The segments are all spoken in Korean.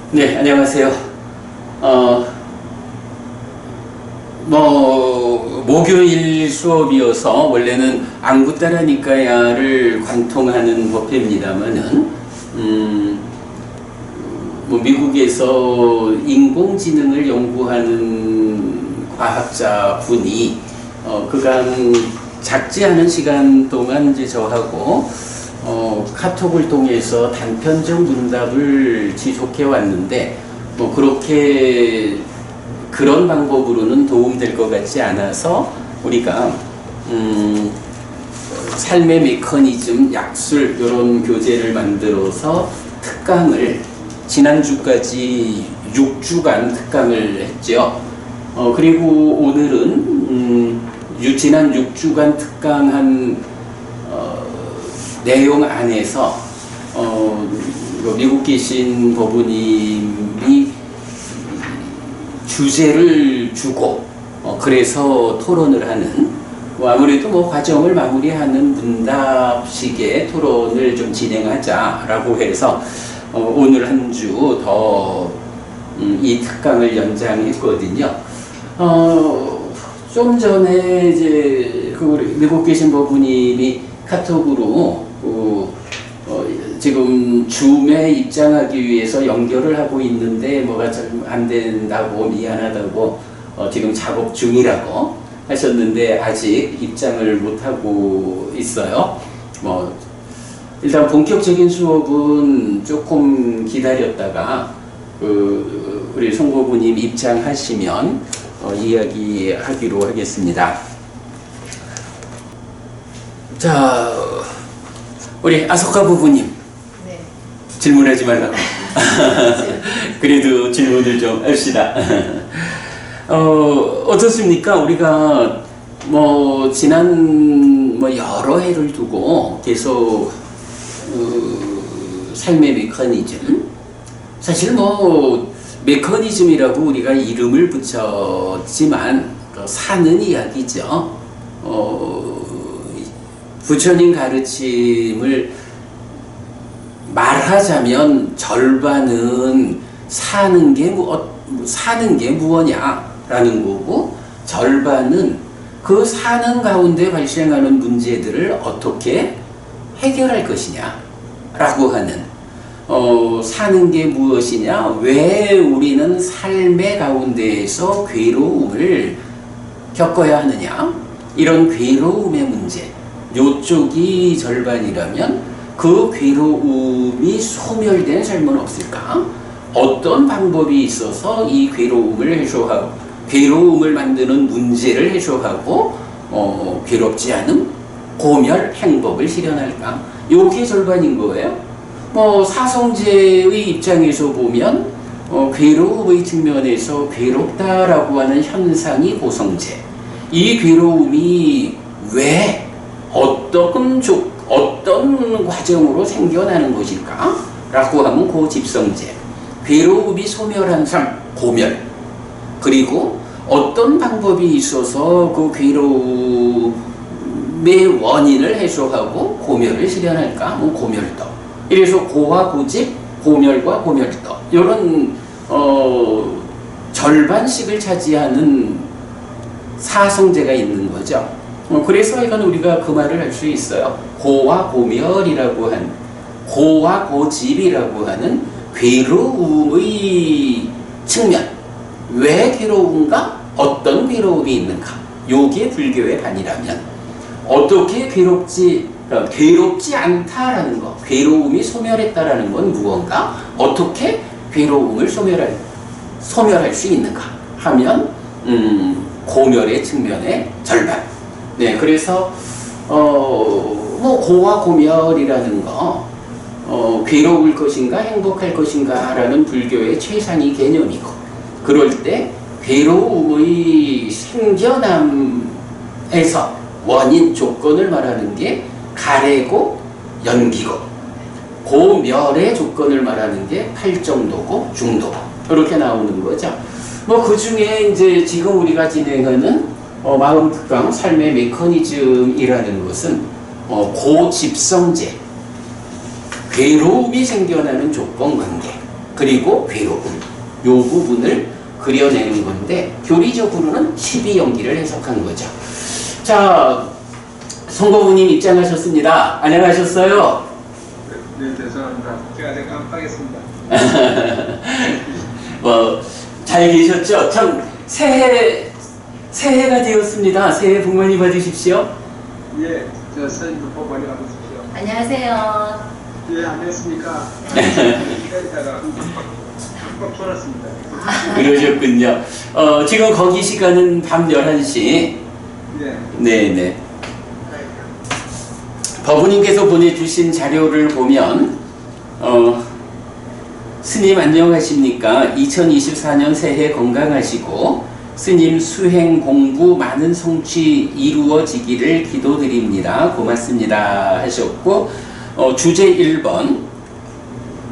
네, 안녕하세요. 목요일 수업이어서 원래는 안구 따라니까야를 관통하는 법회입니다만은, 미국에서 인공지능을 연구하는 과학자 분이, 그간 작지 않은 시간 동안 이제 저하고, 카톡을 통해서 단편적 문답을 지속해 왔는데, 그렇게 그런 방법으로는 도움이 될 것 같지 않아서 우리가 삶의 메커니즘, 약술 이런 교재를 만들어서 특강을 지난주까지 6주간 특강을 했죠. 그리고 오늘은 지난 6주간 특강한 내용 안에서 미국 계신 법우님이 주제를 주고 그래서 토론을 하는 아무래도 과정을 마무리하는 문답식의 토론을 좀 진행하자라고 해서 오늘 한 주 더 이 특강을 연장했거든요. 좀 전에 이제 미국 계신 법우님이 카톡으로 지금 줌에 입장하기 위해서 연결을 하고 있는데 뭐가 잘 안 된다고 미안하다고 지금 작업 중이라고 하셨는데 아직 입장을 못 하고 있어요. 일단 본격적인 수업은 조금 기다렸다가 우리 송보부님 입장하시면 이야기하기로 하겠습니다. 자, 우리 아소카 부부님. 네. 질문하지 말라고. 그래도 질문을 좀 합시다. 어떻습니까? 우리가 지난 여러 해를 두고 계속 삶의 메커니즘, 사실 메커니즘이라고 우리가 이름을 붙였지만 사는 이야기죠. 부처님 가르침을 말하자면 절반은 사는 게 무엇냐라는 거고, 절반은 그 사는 가운데 발생하는 문제들을 어떻게 해결할 것이냐라고 하는, 사는 게 무엇이냐, 왜 우리는 삶의 가운데에서 괴로움을 겪어야 하느냐, 이런 괴로움의 문제, 요쪽이 절반이라면 그 괴로움이 소멸된 삶은 없을까? 어떤 방법이 있어서 이 괴로움을 해소하고, 괴로움을 만드는 문제를 해소하고 괴롭지 않은 고멸 행복을 실현할까? 요게 절반인 거예요. 사성제의 입장에서 보면 괴로움의 측면에서 괴롭다라고 하는 현상이 고성제. 이 괴로움이 왜 어떤 과정으로 생겨나는 것일까? 라고 하면 고집성제. 괴로움이 소멸한 삶, 고멸. 그리고 어떤 방법이 있어서 그 괴로움의 원인을 해소하고 고멸을 실현할까? 고멸도. 이래서 고와 고집, 고멸과 고멸도. 이런 절반씩을 차지하는 사성제가 있는 거죠. 그래서 이건 우리가 그 말을 할 수 있어요. 고와 고멸이라고 한, 고와 고집이라고 하는 괴로움의 측면. 왜 괴로운가? 어떤 괴로움이 있는가? 요게 불교의 반이라면, 어떻게 괴롭지 않다라는 것, 괴로움이 소멸했다라는 건 무언가? 어떻게 괴로움을 소멸할 수 있는가? 하면, 고멸의 측면의 절반. 네, 그래서 고와 고멸이라는 거, 괴로울 것인가 행복할 것인가라는 불교의 최상위 개념이고, 그럴 때 괴로움의 생겨남에서 원인 조건을 말하는 게 가래고 연기고, 고멸의 조건을 말하는 게 팔정도고 중도고, 이렇게 나오는 거죠. 그 중에 이제 지금 우리가 진행하는 마음 특강 삶의 메커니즘이라는 것은 고집성제, 괴로움이 생겨나는 조건 관계, 그리고 괴로움, 요 부분을 그려내는 건데 교리적으로는 12연기를 해석한 거죠. 자, 송거부님 입장하셨습니다. 안녕하셨어요? 네, 죄송합니다. 제가 깜빡했습니다. 잘 계셨죠? 참 새해가 되었습니다. 새해 복 많이 받으십시오. 예, 저 선생님도 복 많이 받으십시오. 안녕하세요. 예, 안녕하십니까. 기다리다가 깜빡 졸았습니다. 그러셨군요. 지금 거기 시간은 밤 11시. 예. 네네. 법우님께서 보내주신 자료를 보면 스님 안녕하십니까. 2024년 새해 건강하시고 스님 수행 공부 많은 성취 이루어지기를 기도드립니다. 고맙습니다 하셨고 주제 1번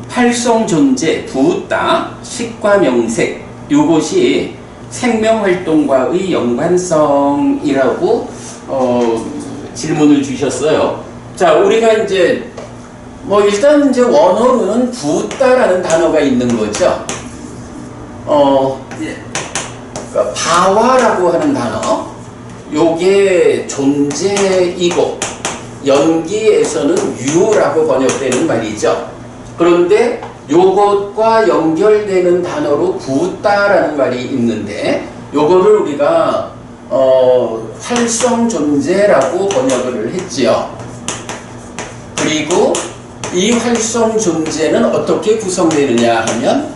활성존재, 부따, 식과 명색 요것이 생명활동과의 연관성이라고 질문을 주셨어요. 자, 우리가 이제 일단 이제 원어로는 부따라는 단어가 있는 거죠. 그러니까 바와라고 하는 단어, 요게 존재이고 연기에서는 유라고 번역되는 말이죠. 그런데 요것과 연결되는 단어로 부따라는 말이 있는데 요거를 우리가 활성 존재라고 번역을 했지요. 그리고 이 활성 존재는 어떻게 구성되느냐 하면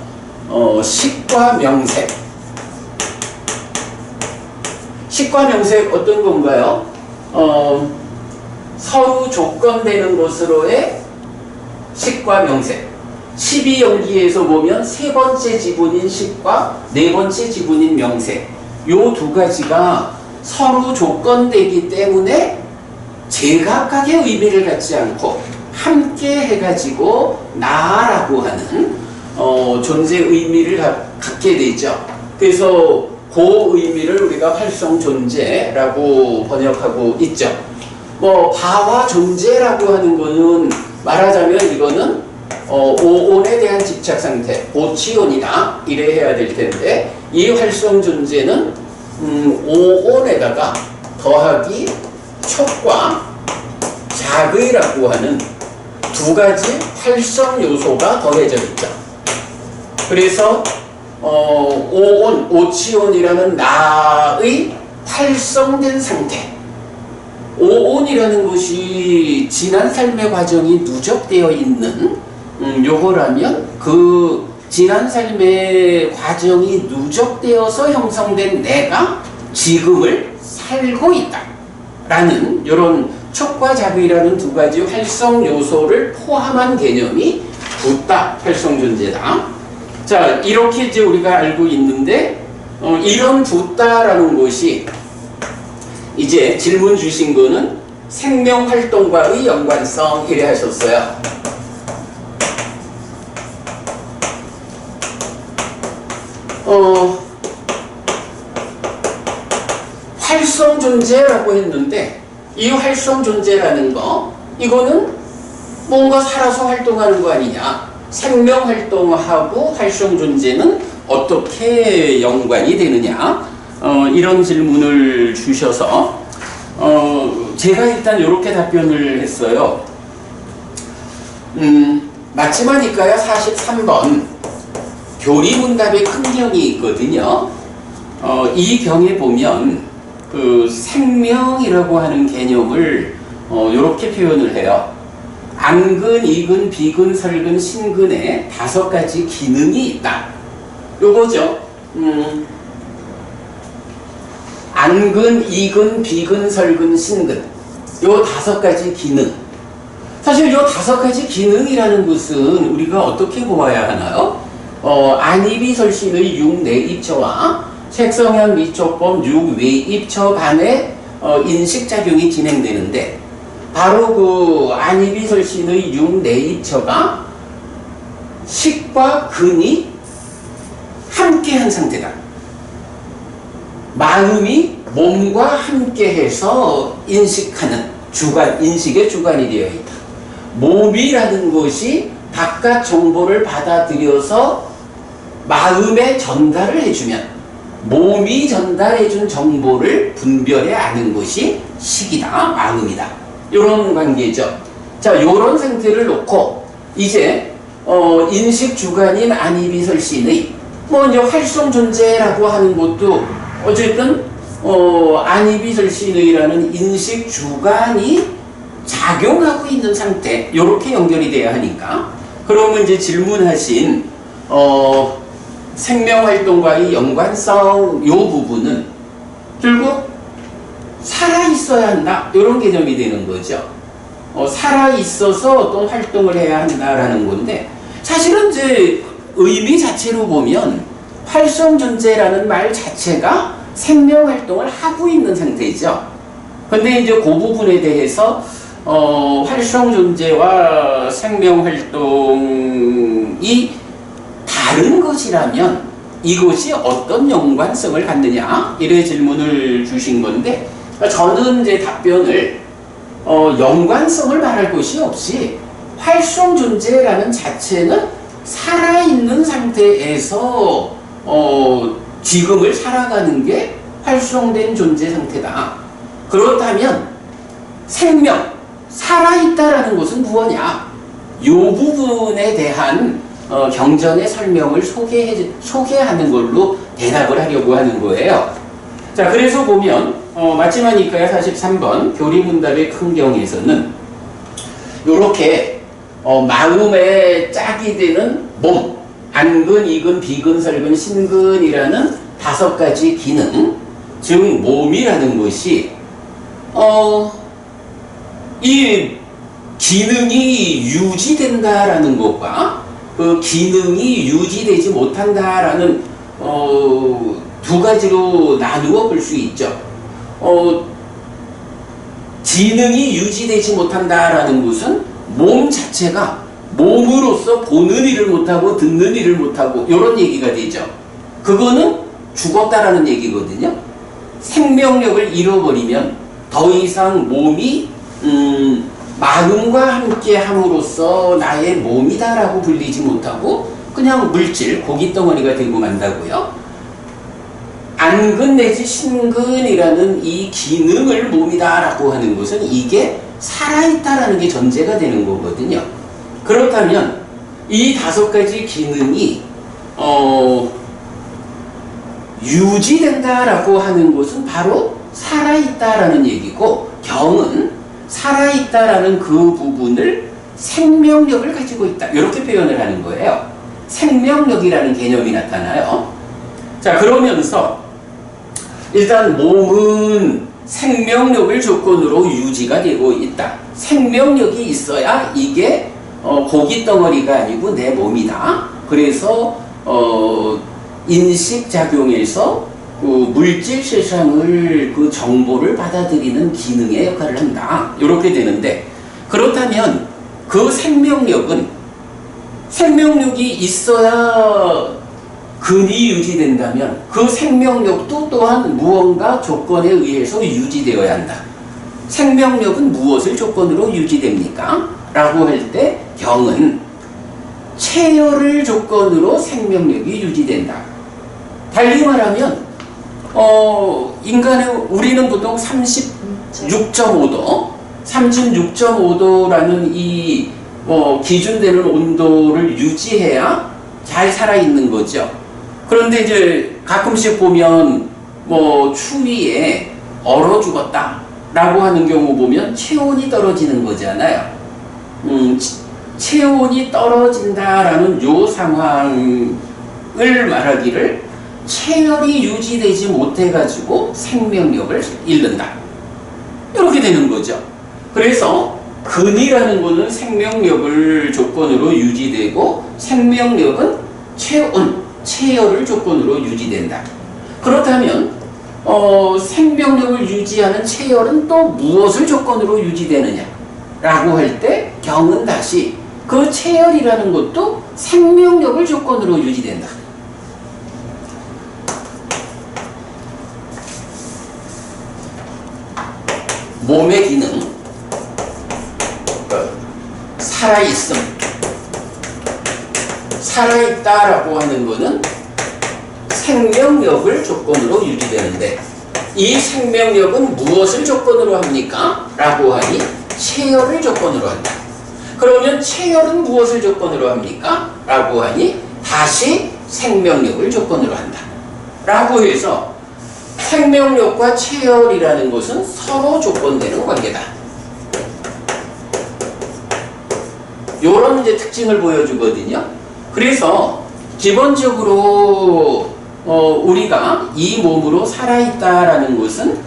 식과 명색. 식과 명색 어떤 건가요? 서로 조건되는 것으로의 식과 명색. 12연기에서 보면 세 번째 지분인 식과 네 번째 지분인 명색. 요 두 가지가 서로 조건되기 때문에 제각각의 의미를 갖지 않고 함께 해가지고 나라고 하는 존재 의미를 갖게 되죠. 그래서 그 의미를 우리가 활성 존재라고 번역하고 있죠. 바와 존재라고 하는 거는 말하자면 이거는 오온에 대한 집착 상태, 오치온이다 이래 해야 될 텐데 이 활성 존재는 오온에다가 더하기 촉과 작의라고 하는 두 가지 활성 요소가 더해져 있죠. 그래서 오온, 오치온이라는 나의 활성된 상태. 오온이라는 것이 지난 삶의 과정이 누적되어 있는 요거라면 그 지난 삶의 과정이 누적되어서 형성된 내가 지금을 살고 있다 라는 이런 촉과 작의라는 두 가지 활성 요소를 포함한 개념이 부따 활성 존재다. 자, 이렇게 이제 우리가 알고 있는데 이런 부따라는 것이 이제 질문 주신 거는 생명 활동과의 연관성 이래 하셨어요. 활성 존재라고 했는데 이 활성 존재라는 거 이거는 뭔가 살아서 활동하는 거 아니냐. 생명 활동하고 활성 존재는 어떻게 연관이 되느냐. 이런 질문을 주셔서 제가 일단 이렇게 답변을 했어요. 맞지만일까요? 43번 교리문답에 큰 경이 있거든요. 이 경에 보면 그 생명이라고 하는 개념을 이렇게 표현을 해요. 안근, 이근, 비근, 설근, 신근에 5가지 기능이 있다. 요거죠. 안근, 이근, 비근, 설근, 신근. 요 5가지 기능. 사실 요 5가지 기능이라는 것은 우리가 어떻게 보아야 하나요? 안입이설신의 6내입처와 색성향 미촉법 6외입처 간의 인식작용이 진행되는데 바로 그 안입이설신의 6내입처가 식과 근이 함께한 상태다. 마음이 몸과 함께해서 인식하는 인식의 주관이 되어 있다. 몸이라는 것이 바깥 정보를 받아들여서 마음에 전달을 해주면 몸이 전달해준 정보를 분별해 아는 것이 식이다, 마음이다. 이런 관계죠. 자, 이런 상태를 놓고 이제 인식 주관인 안이비설신의 이제 활성 존재라고 하는 것도 어쨌든 안이비설신의라는 인식 주관이 작용하고 있는 상태, 이렇게 연결이 돼야 하니까. 그러면 이제 질문하신 생명활동과의 연관성 이 부분은 결국 살아있어야 한다, 이런 개념이 되는 거죠. 살아있어서 어떤 활동을 해야 한다라는 건데, 사실은 이제 의미 자체로 보면 활성존재라는 말 자체가 생명활동을 하고 있는 상태죠. 근데 이제 그 부분에 대해서 활성존재와 생명활동이 다른 것이라면 이것이 어떤 연관성을 갖느냐, 이래 질문을 주신 건데, 저는 이제 답변을 연관성을 말할 것이 없이 활성존재라는 자체는 살아있는 상태에서 지금을 살아가는 게 활성된 존재 상태다. 그렇다면 생명, 살아있다라는 것은 무엇냐? 이 부분에 대한 경전의 설명을 소개하는 걸로 대답을 하려고 하는 거예요. 자, 그래서 보면 마지막이니까요, 43번 교리문답의 큰 경에서는 이렇게 마음에 짝이 되는 몸, 안근, 이근, 비근, 설근, 신근이라는 5가지 기능, 즉 몸이라는 것이 이 기능이 유지된다라는 것과 그 기능이 유지되지 못한다라는 두 가지로 나누어 볼 수 있죠. 기능이 유지되지 못한다라는 것은 몸 자체가 몸으로서 보는 일을 못하고 듣는 일을 못하고 이런 얘기가 되죠. 그거는 죽었다라는 얘기거든요. 생명력을 잃어버리면 더 이상 몸이 마음과 함께 함으로써 나의 몸이다라고 불리지 못하고 그냥 물질, 고깃덩어리가 되고 만다고요. 안근 내지 신근이라는 이 기능을 몸이다라고 하는 것은 이게 살아있다라는 게 전제가 되는 거거든요. 그렇다면 이 5가지 기능이 유지된다라고 하는 것은 바로 살아있다라는 얘기고, 경은 살아있다라는 그 부분을 생명력을 가지고 있다, 이렇게 표현을 하는 거예요. 생명력이라는 개념이 나타나요. 자, 그러면서 일단 몸은 생명력을 조건으로 유지가 되고 있다. 생명력이 있어야 이게 고깃덩어리가 아니고 내 몸이다. 그래서 인식작용에서 그 물질 세상을 그 정보를 받아들이는 기능의 역할을 한다, 이렇게 되는데, 그렇다면 그 생명력이 있어야 근이 유지된다면 그 생명력도 또한 무언가 조건에 의해서 유지되어야 한다. 생명력은 무엇을 조건으로 유지됩니까? 라고 할 때 경은 체열을 조건으로 생명력이 유지된다. 달리 말하면 우리는 보통 36.5도 36.5도라는 이 기준되는 온도를 유지해야 잘 살아있는 거죠. 그런데 이제 가끔씩 보면 추위에 얼어 죽었다 라고 하는 경우 보면 체온이 떨어지는 거잖아요. 체온이 떨어진다라는 요 상황을 말하기를 체열이 유지되지 못해가지고 생명력을 잃는다, 이렇게 되는 거죠. 그래서 근이라는 것은 생명력을 조건으로 유지되고, 생명력은 체열을 조건으로 유지된다. 그렇다면 생명력을 유지하는 체열은 또 무엇을 조건으로 유지되느냐 라고 할 때 경은 다시 그 체열이라는 것도 생명력을 조건으로 유지된다. 몸의 기능, 살아있음, 살아있다라고 하는 거는 생명력을 조건으로 유지되는데 이 생명력은 무엇을 조건으로 합니까? 라고 하니 체열을 조건으로 한다. 그러면 체열은 무엇을 조건으로 합니까? 라고 하니 다시 생명력을 조건으로 한다. 라고 해서 생명력과 체열이라는 것은 서로 조건되는 관계다. 요런 이제 특징을 보여주거든요. 그래서 기본적으로 우리가 이 몸으로 살아있다라는 것은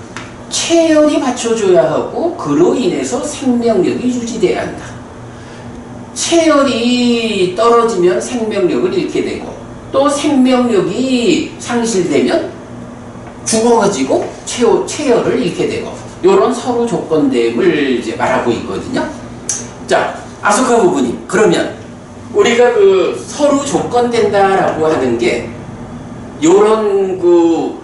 체열이 받쳐줘야 하고 그로 인해서 생명력이 유지돼야 한다. 체열이 떨어지면 생명력을 잃게 되고 또 생명력이 상실되면 죽어가지고 체열을 잃게 되고 이런 서로 조건됨을 이제 말하고 있거든요. 자, 아소카 부부님, 그러면 우리가 그 서로 조건된다라고 하는 게 요런 그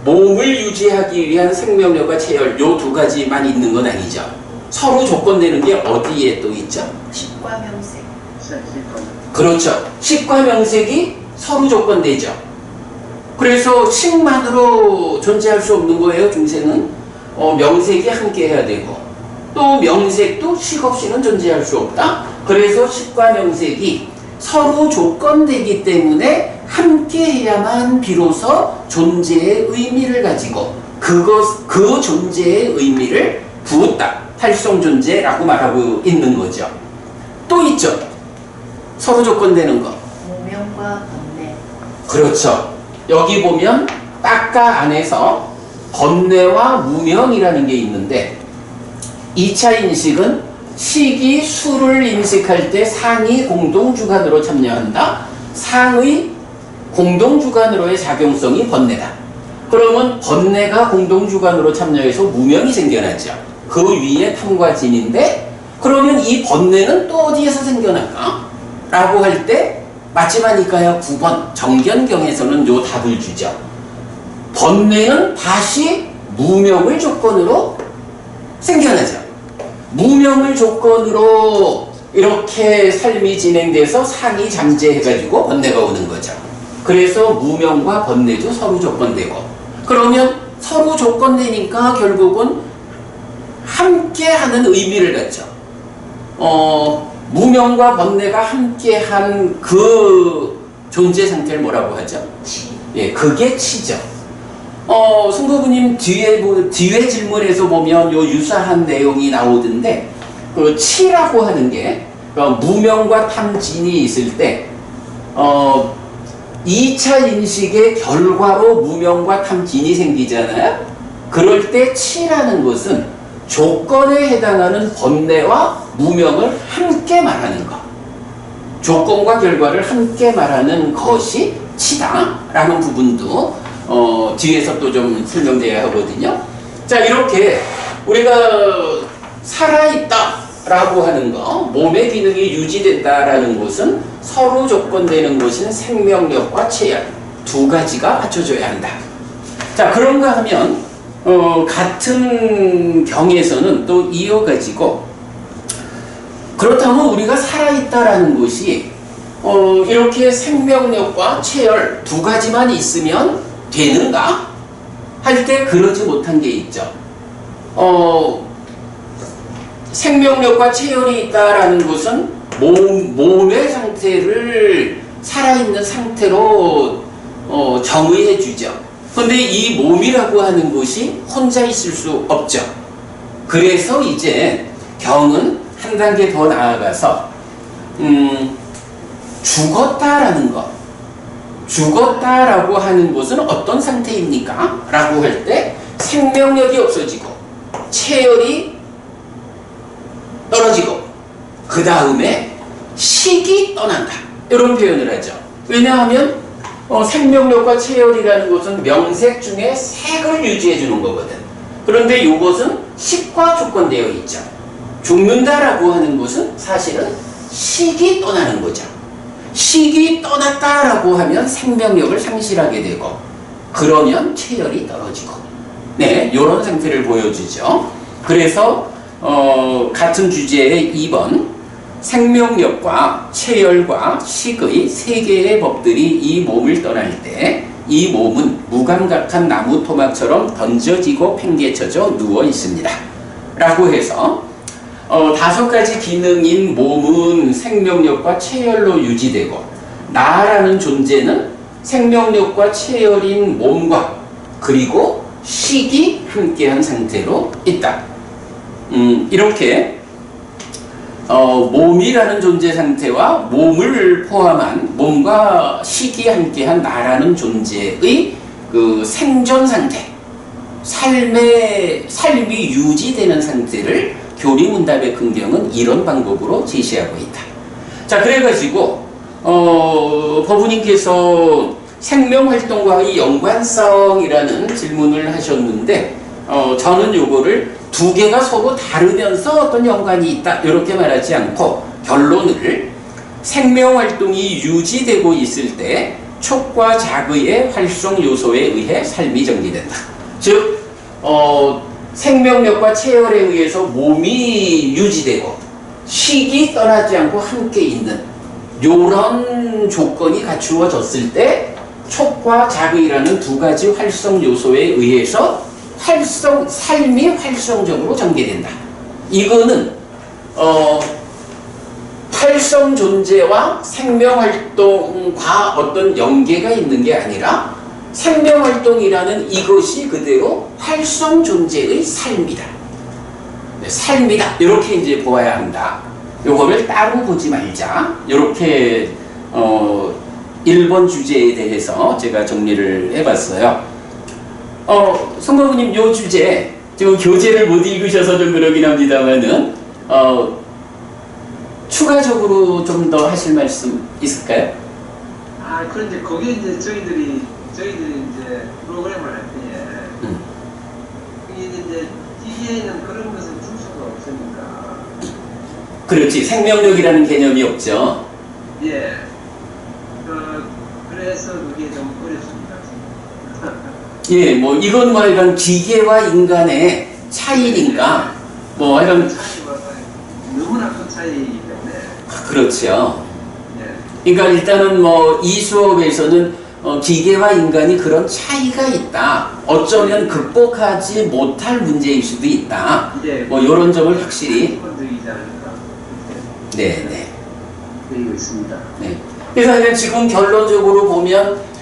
몸을 유지하기 위한 생명력과 체열 요 두 가지만 있는 건 아니죠. 서로 조건되는 게 어디에 또 있죠? 식과 명색. 그렇죠. 식과 명색이 서로 조건되죠. 그래서 식만으로 존재할 수 없는 거예요. 중생은 명색이 함께 해야 되고 또 명색도 식 없이는 존재할 수 없다. 그래서 식과 명색이 서로 조건되기 때문에 함께 해야만 비로소 존재의 의미를 가지고 그 존재의 의미를 부었다. 탈성존재라고 말하고 있는 거죠. 또 있죠. 서로 조건되는 거. 무명과 번뇌. 그렇죠. 여기 보면 딱가 안에서 번뇌와 무명이라는 게 있는데 2차 인식은 식이 수를 인식할 때 상이 공동주관으로 참여한다. 상의 공동주관으로의 작용성이 번뇌다. 그러면 번뇌가 공동주관으로 참여해서 무명이 생겨나죠. 그 위에 탐과 진인데 그러면 이 번뇌는 또 어디에서 생겨날까? 라고 할 때 마지막이니까요. 9번 정견경에서는 요 답을 주죠. 번뇌는 다시 무명을 조건으로 생겨나죠. 무명을 조건으로 이렇게 삶이 진행돼서 상이 잠재해가지고 번뇌가 오는 거죠. 그래서 무명과 번뇌도 서로 조건되고 그러면 서로 조건되니까 결국은 함께하는 의미를 갖죠. 무명과 번뇌가 함께한 그 존재 상태를 뭐라고 하죠? 치. 예, 그게 치죠. 승부부님 뒤에 질문에서 보면 요 유사한 내용이 나오던데 그 치라고 하는 게 무명과 탐진이 있을 때 2차 인식의 결과로 무명과 탐진이 생기잖아요. 그럴 때 치라는 것은 조건에 해당하는 번뇌와 무명을 함께 말하는 것. 조건과 결과를 함께 말하는 것이 치다라는 부분도 뒤에서 또 좀 설명돼야 하거든요. 자, 이렇게 우리가 살아있다라고 하는 거, 몸의 기능이 유지된다라는 것은 서로 조건되는 것인 생명력과 체열 두 가지가 받쳐줘야 한다. 자, 그런가 하면 같은 경에서는 또 이어가지고 그렇다면 우리가 살아있다라는 것이 이렇게 생명력과 체열 두 가지만 있으면 되는가? 할 때 그러지 못한 게 있죠. 생명력과 체열이 있다라는 것은 몸의 상태를 살아있는 상태로 정의해 주죠. 근데 이 몸이라고 하는 것이 혼자 있을 수 없죠. 그래서 이제 경은 한 단계 더 나아가서 죽었다라는 것, 죽었다라고 하는 것은 어떤 상태입니까? 라고 할 때 생명력이 없어지고 체열이 떨어지고 그 다음에 식이 떠난다. 이런 표현을 하죠. 왜냐하면 생명력과 체열이라는 것은 명색 중에 색을 유지해 주는 거거든. 그런데 이것은 식과 조건되어 있죠. 죽는다라고 하는 것은 사실은 식이 떠나는 거죠. 식이 떠났다라고 하면 생명력을 상실하게 되고 그러면 체열이 떨어지고 네, 이런 상태를 보여주죠. 그래서 같은 주제의 2번 생명력과 체열과 식의 세 개의 법들이 이 몸을 떠날 때 이 몸은 무감각한 나무 토막처럼 던져지고 팽개쳐져 누워 있습니다. 라고 해서 5가지 기능인 몸은 생명력과 체열로 유지되고 나라는 존재는 생명력과 체열인 몸과 그리고 식이 함께한 상태로 있다. 이렇게 몸이라는 존재 상태와 몸을 포함한 몸과 식이 함께한 나라는 존재의 그 생존 상태, 삶이 유지되는 상태를 교리문답의 근경은 이런 방법으로 제시하고 있다. 자, 그래가지고 법우님께서 생명활동과의 연관성이라는 질문을 하셨는데 저는 요거를 두 개가 서로 다르면서 어떤 연관이 있다 이렇게 말하지 않고 결론을 생명활동이 유지되고 있을 때 촉과 자극의 활성 요소에 의해 삶이 전개된다. 즉 생명력과 체열에 의해서 몸이 유지되고 식이 떠나지 않고 함께 있는 요런 조건이 갖추어졌을 때 촉과 자극이라는 두 가지 활성 요소에 의해서 삶이 활성적으로 전개된다. 이거는 활성 존재와 생명활동과 어떤 연계가 있는 게 아니라 생명활동이라는 이것이 그대로 활성 존재의 삶이다. 네, 삶이다. 이렇게 이제 보아야 한다. 요거를 따로 보지 말자. 이렇게 1번 주제에 대해서 제가 정리를 해봤어요. 성모님 요 주제 지금 교재를 못 읽으셔서 좀 그러긴 합니다만은 추가적으로 좀 더 하실 말씀 있을까요? 그런데 거기에 이제 저희들이 이제 프로그램을 할 때에 이제 기계에는 그런 것을 줄 수가 없으니까. 그렇지, 생명력이라는 개념이 없죠. 예. 그래서 그게 좀 어렵습니다. 예, 뭐 이건 뭐 이런 기계와 인간의 차이니까 뭐 이런 차이가 너무나 큰 차이이기 때문에. 그렇죠. 예. 그러니까 일단은 뭐 이 수업에서는 기계와 인간이 그런 차이가 있다. 어쩌면 극복하지 못할 문제일 수도 있다. 예. 뭐 이런 점을 확실히. 건드리지 않을까. 네. 그리고 있습니다. 네. 그래서 지금 결론적으로 보면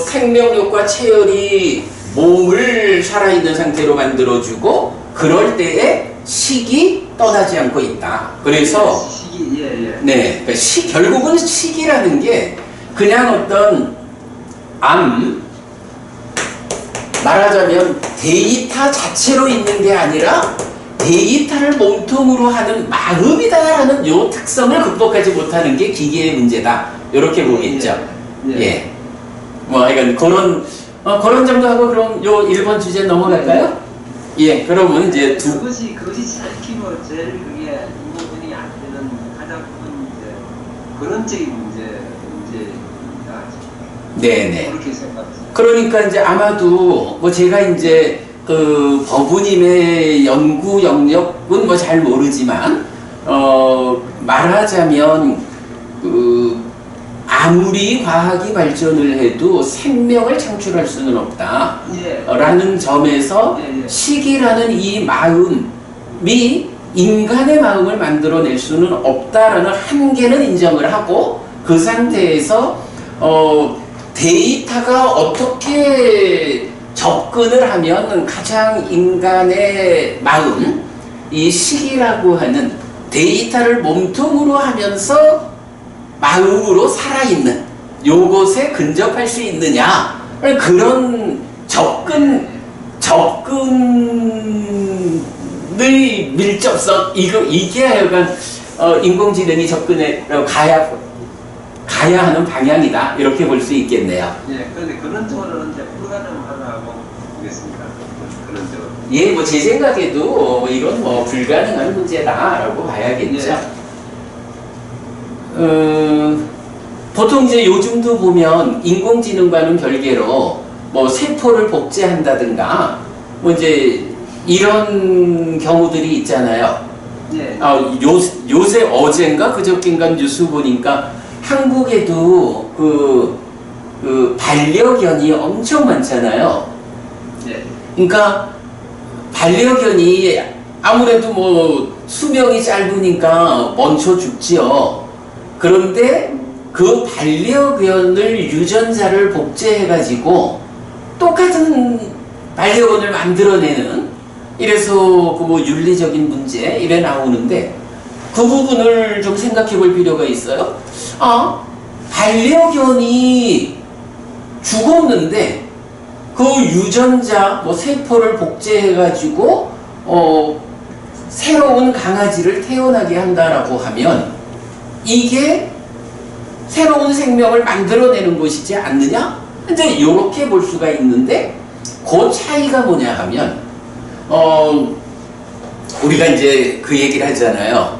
생명력과 체열이 몸을 살아있는 상태로 만들어주고 그럴 때에 식이 떠나지 않고 있다. 그래서 예. 네, 그러니까 결국은 식이라는 게 그냥 어떤 말하자면 데이터 자체로 있는 게 아니라 데이터를 몸통으로 하는 마음이다라는 요 특성을 극복하지 못하는 게 기계의 문제다. 이렇게 보겠죠. 예. 뭐 이건 그런 정도 하고 그럼 요 1번 주제 넘어갈까요? 예. 그러면 이제 그것이 살키고 제일 그게 인공지능이 안 되는 가장 큰 이제 근원적인 문제입니다. 네네. 그렇게 생각합니다. 그러니까 이제 아마도 뭐 제가 이제 그 법우님의 연구 영역은 뭐 잘 모르지만 말하자면 아무리 과학이 발전을 해도 생명을 창출할 수는 없다. 예. 라는 점에서 예. 식이라는 이 마음이 인간의 마음을 만들어낼 수는 없다라는 한계는 인정을 하고 그 상태에서 데이터가 어떻게 접근을 하면 가장 인간의 마음, 이 식이라고 하는 데이터를 몸통으로 하면서 마음으로 살아있는 요것에 근접할 수 있느냐 그런 접근의 밀접성 이게 하여간 인공지능이 접근해 가야 하는 방향이다 이렇게 볼 수 있겠네요. 예. 그런데 근원적으로는 이제 불가능하다고 보겠습니다. 근원적으로. 예, 뭐 제 생각에도 이건 뭐 불가능한 문제다라고 봐야겠죠. 보통 이제 요즘도 보면 인공지능과는 별개로 뭐 세포를 복제한다든가 뭐 이제 이런 경우들이 있잖아요. 예. 요새 어젠가 그저께인가 뉴스 보니까 한국에도 그 반려견이 엄청 많잖아요. 예. 그러니까 반려견이 아무래도 뭐 수명이 짧으니까 먼저 죽지요. 그런데 그 반려견을 유전자를 복제해가지고 똑같은 반려견을 만들어내는, 이래서 그 뭐 윤리적인 문제 이래 나오는데 그 부분을 좀 생각해 볼 필요가 있어요. 반려견이 죽었는데 그 유전자 뭐 세포를 복제해가지고 새로운 강아지를 태어나게 한다라고 하면 이게 새로운 생명을 만들어내는 것이지 않느냐? 이제 이렇게 볼 수가 있는데, 그 차이가 뭐냐 하면 우리가 이제 그 얘기를 하잖아요.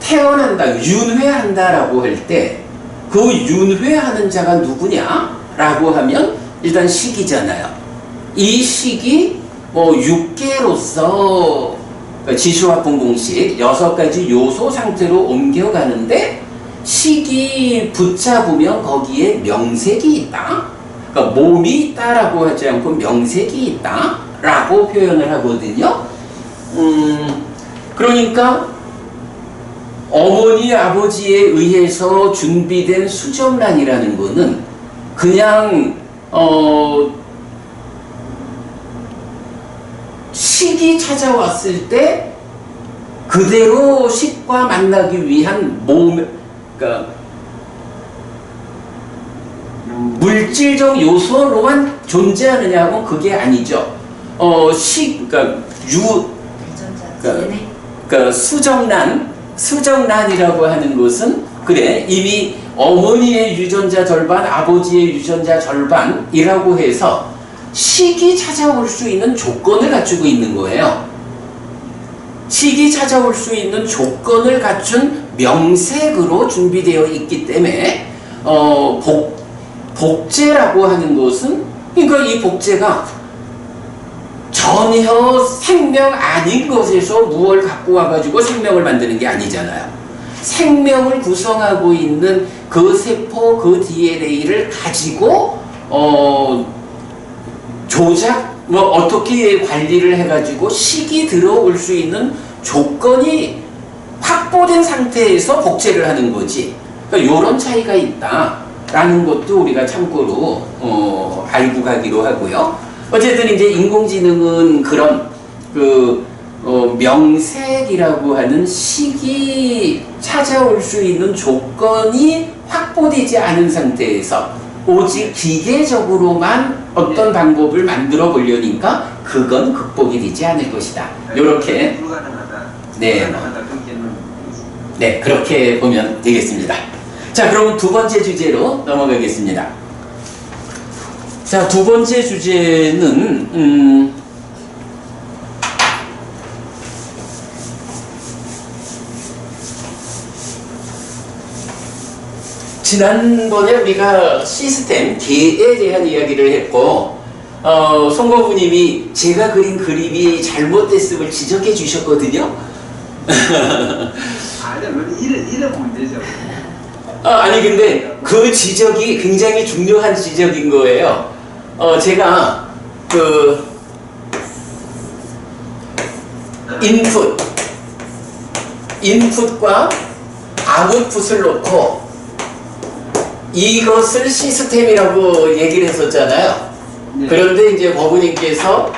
태어난다, 윤회한다라고 할 때 그 윤회하는 자가 누구냐라고 하면 일단 식이잖아요. 이 식이 뭐 6개로서 지수화풍 공식 6가지 요소 상태로 옮겨가는데, 식이 붙잡으면 거기에 명색이 있다. 그러니까 몸이 있다라고 하지 않고 명색이 있다라고 표현을 하거든요. 그러니까 어머니 아버지에 의해서 준비된 수정란이라는 거는 그냥 식이 찾아왔을 때 그대로 식과 만나기 위한 그러니까 물질적 요소로만 존재하느냐고 그게 아니죠. 그러니까 수정란이라고 하는 것은 그래 이미 어머니의 유전자 절반, 아버지의 유전자 절반이라고 해서 식이 찾아올 수 있는 조건을 갖추고 있는 거예요. 식이 찾아올 수 있는 조건을 갖춘 명색으로 준비되어 있기 때문에 복제라고 하는 것은, 그러니까 이 복제가 전혀 생명 아닌 것에서 무엇을 갖고 와가지고 생명을 만드는 게 아니잖아요. 생명을 구성하고 있는 그 세포, 그 DNA를 가지고 어떻게 관리를 해가지고 식이 들어올 수 있는 조건이 확보된 상태에서 복제를 하는 거지. 그러니까 이런 차이가 있다라는 것도 우리가 참고로 알고 가기로 하고요. 어쨌든 이제 인공지능은 그런 명색이라고 하는 식이 찾아올 수 있는 조건이 확보되지 않은 상태에서 오직 기계적으로만 어떤 방법을 만들어 보려니까 그건 극복이 되지 않을 것이다. 이렇게 네, 그렇게 보면 되겠습니다. 자, 그럼 두 번째 주제로 넘어가겠습니다. 자, 두 번째 주제는 지난번에 우리가 시스템, 개에 대한 이야기를 했고 송거부님이 제가 그린 그림이 잘못됐음을 지적해 주셨거든요. 이런 문제죠. 아니 근데 그 지적이 굉장히 중요한 지적인 거예요. 제가 인풋과 아웃풋을 놓고 이것을 시스템이라고 얘기를 했었잖아요. 네. 그런데 이제 법우님께서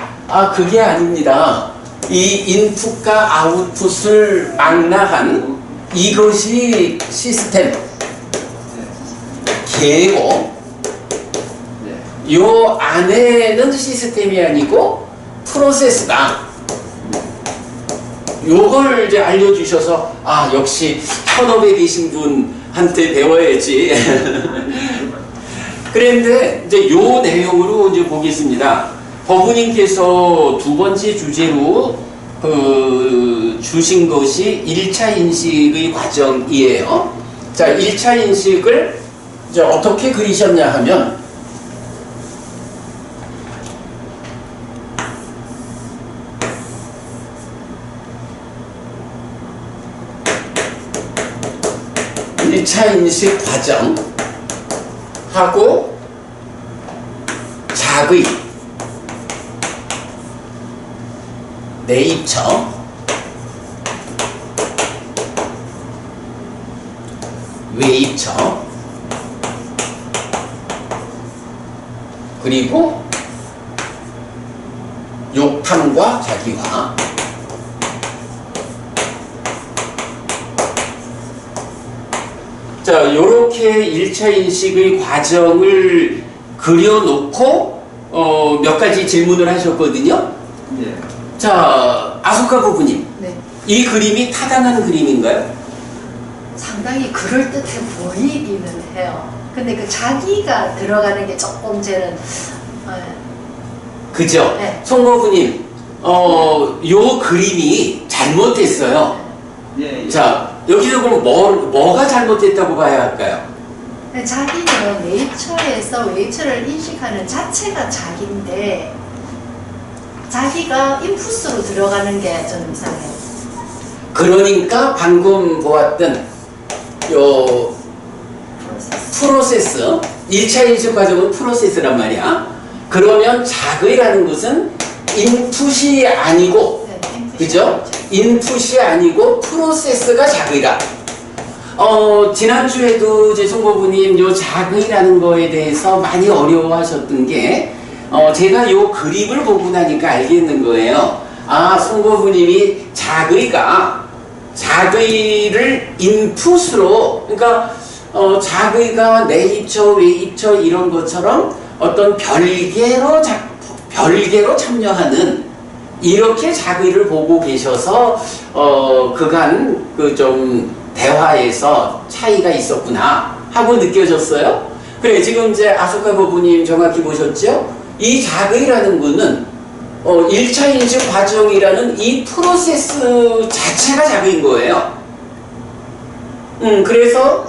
그게 아닙니다. 이 인풋과 아웃풋을 망라한 이것이 시스템 개고, 요 안에는 시스템이 아니고 프로세스다. 요걸 이제 알려주셔서 역시 현업에 계신 분한테 배워야지. 그런데 이제 요 내용으로 이제 보겠습니다. 법우님께서 두 번째 주제로 주신 것이 1차 인식의 과정이에요. 자, 1차 인식을 이제 어떻게 그리셨냐 하면, 1차 인식 과정하고 작의, 내입처, 외입처, 그리고 욕탐과 자기화. 자, 요렇게 1차 인식의 과정을 그려놓고 몇 가지 질문을 하셨거든요. 예. 자, 아소카 부부님, 네. 이 그림이 타당한 그림인가요? 상당히 그럴듯해 보이기는 해요. 근데 그 자기가 들어가는 게 조금 저는 그죠? 네. 송거부님, 요 그림이 잘못됐어요. 예. 예. 자, 여기서 그럼 뭐가 잘못됐다고 봐야 할까요? 자기는 네이처에서 웨이처를 인식하는 자체가 자기인데 자기가 인풋으로 들어가는 게 저는 이상해요. 그러니까 방금 보았던 요 프로세스, 1차 인식 과정은 프로세스란 말이야. 그러면 작의라는 것은 인풋이 아니고, 네, 인풋이 그죠? 아니죠. 인풋이 아니고 프로세스가 작의다. 지난주에도 제 송고부님 요 작의라는 거에 대해서 많이 어려워하셨던 게, 제가 요 그림을 보고 나니까 알겠는 거예요. 아, 송고부님이 작의를 인풋으로, 그러니까 작의가 내입처, 외입처 이런 것처럼 어떤 별개로 참여하는 이렇게 작의를 보고 계셔서 그간 그 좀 대화에서 차이가 있었구나 하고 느껴졌어요. 그래, 지금 이제 아소카 부부님 정확히 보셨죠? 이 작의라는 거는 1차 인식 과정이라는 이 프로세스 자체가 작의인 거예요. 그래서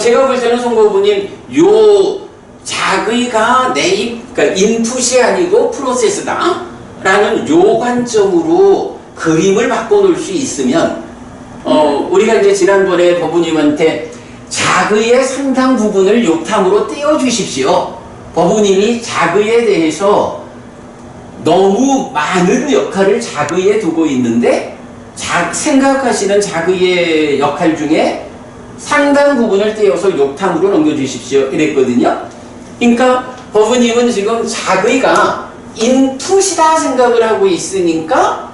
제가 볼 때는 송고부님 요 작의가 그러니까 인풋이 아니고 프로세스다 라는 요 관점으로 그림을 바꿔놓을 수 있으면 우리가 이제 지난번에 법우님한테 작의의 상당 부분을 욕탐으로 떼어주십시오. 법우님이 작의에 대해서 너무 많은 역할을 작의에 두고 있는데 생각하시는 작의의 역할 중에 상당 부분을 떼어서 욕탐으로 넘겨주십시오 이랬거든요. 그러니까 법우님은 지금 작의가 인풋이다 생각을 하고 있으니까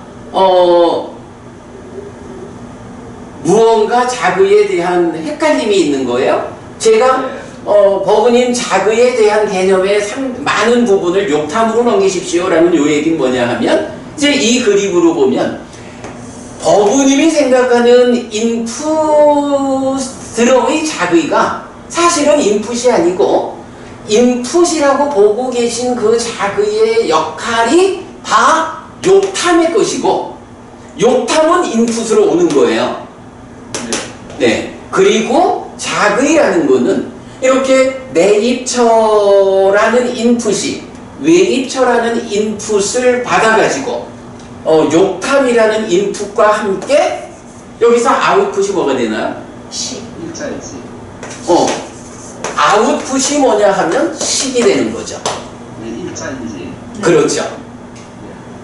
무언가 작의에 대한 헷갈림이 있는 거예요. 제가 법우님 작의에 대한 개념의 많은 부분을 욕탐으로 넘기십시오 라는 요 얘기는 뭐냐 하면 이제 이 그림으로 보면 법우님이 생각하는 인풋으로의 작의가 사실은 인풋이 아니고 인풋이라고 보고 계신 그 작의의 역할이 다 욕탐의 것이고 욕탐은 인풋으로 오는 거예요. 네. 그리고 작의라는 거는 이렇게 내입처라는 인풋이 외입처라는 인풋을 받아가지고 욕탐이라는 인풋과 함께 여기서 아웃풋이 뭐가 되나요? 1차 인식. 아웃풋이 뭐냐 하면 식이 되는 거죠. 네, 1차 인식. 그렇죠.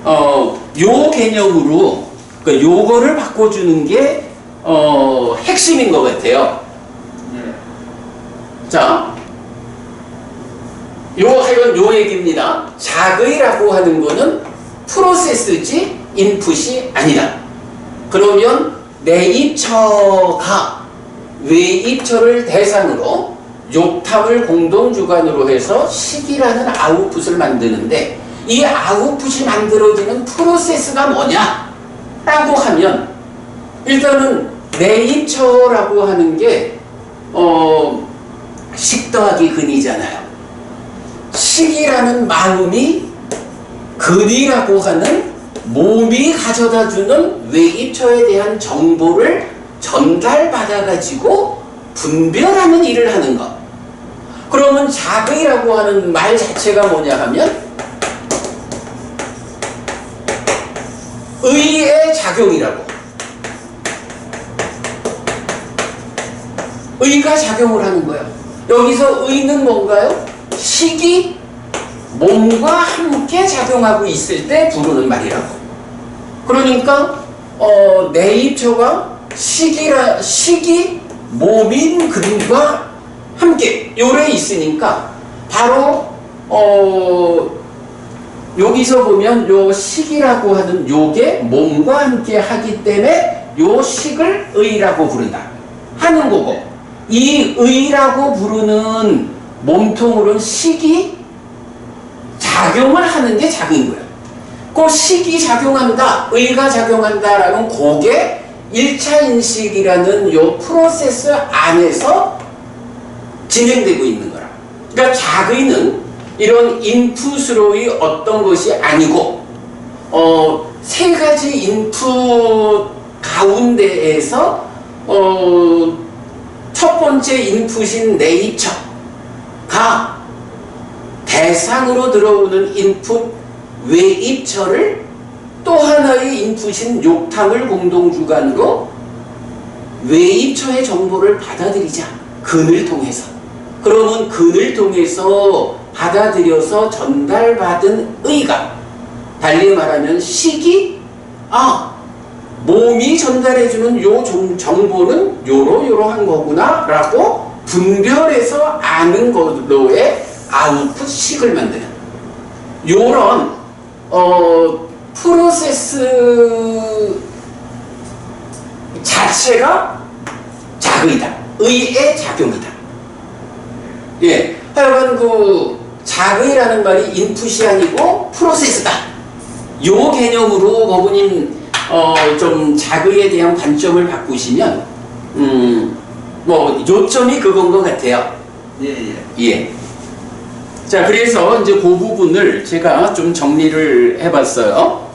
요 개념으로 그러니까 요거를 바꿔주는 게 핵심인 것 같아요. 예. 자, 하여간 요 얘기입니다. 작의라고 하는 거는 프로세스지 인풋이 아니다. 그러면 내입처가 외입처를 대상으로 욕탐을 공동주관으로 해서 식이라는 아웃풋을 만드는데 이 아웃풋이 만들어지는 프로세스가 뭐냐? 라고 하면 일단은 내입처라고 하는 게 식 더하기 근이잖아요. 식이라는 마음이 근이라고 하는 몸이 가져다주는 외입처에 대한 정보를 전달받아가지고 분별하는 일을 하는 것. 그러면 작의라고 하는 말 자체가 뭐냐 하면 의의 작용이라고. 의가 작용을 하는 거예요. 여기서 의는 뭔가요? 식이 몸과 함께 작용하고 있을 때 부르는 말이라고. 그러니까 내입처가 식이 몸인 그림과 함께 요래 있으니까 바로 여기서 보면 요 식이라고 하는 요게 몸과 함께 하기 때문에 요 식을 의라고 부른다 하는 거고, 이 의라고 부르는 몸통으로는 식이 작용을 하는 게 작은 거예요. 그 식이 작용한다, 의가 작용한다라는 그게 1차 인식이라는 요 프로세스 안에서 진행되고 있는 거라. 그러니까 작의는 이런 인풋으로의 어떤 것이 아니고 세 가지 인풋 가운데에서 첫 번째 인풋인 네이처가 대상으로 들어오는 인풋 외입처를 또 하나의 인풋인 욕탕을 공동주관으로 외입처의 정보를 받아들이자. 근을 통해서. 그러면 근을 통해서 받아들여서 전달받은 의가, 달리 말하면 식이 몸이 전달해주는 요 정보는 요러요러한 거구나 라고 분별해서 아는 걸로의 아웃풋 식을 만드는 요런 프로세스 자체가 작의다. 의의 작용이다. 예, 하여간 그 작의라는 말이 인풋이 아니고 프로세스다. 요 개념으로 거부님 좀 작의에 대한 관점을 바꾸시면 뭐 요점이 그건 것 같아요. 예. 예. 자, 그래서 이제 그 부분을 제가 좀 정리를 해봤어요.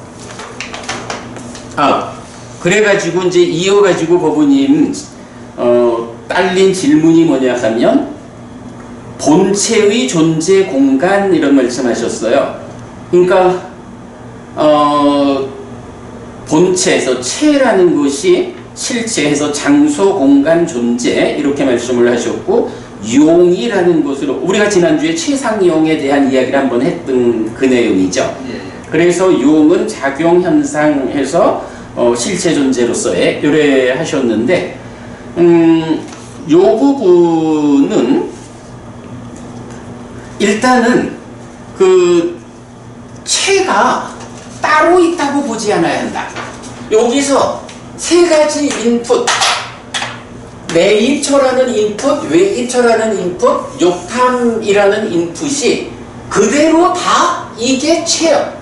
그래가지고 이제 이어가지고 거부님 딸린 질문이 뭐냐 하면 본체의 존재 공간 이런 말씀하셨어요. 그러니까 본체에서 체라는 것이 실체에서 장소, 공간, 존재 이렇게 말씀을 하셨고, 용이라는 것으로 우리가 지난주에 최상용에 대한 이야기를 한번 했던 그 내용이죠. 예. 그래서 용은 작용 현상에서 실체 존재로서의 요래 하셨는데, 요 부분은 일단은 그 체가 따로 있다고 보지 않아야 한다. 여기서 세 가지 인풋, 내입처라는 인풋, 외입처라는 인풋, 욕탐이라는 인풋이 그대로 다 이게 체요.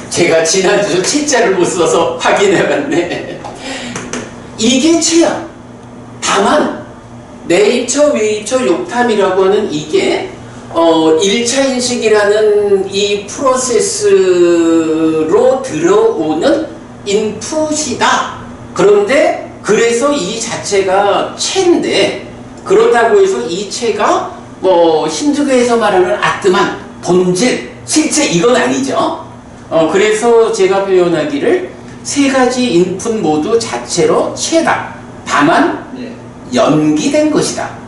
제가 지난주 체자를 못 써서 확인해봤네. 이게 체야. 다만 내입처, 외입처, 욕탐이라고 하는 이게 1차 인식이라는 이 프로세스로 들어오는 인풋이다. 그런데 그래서 이 자체가 체인데, 그렇다고 해서 이 체가 뭐 힌두교에서 말하는 아트만, 본질, 실체 이건 아니죠. 그래서 제가 표현하기를 세 가지 인풋 모두 자체로 체다. 다만 연기된 것이다.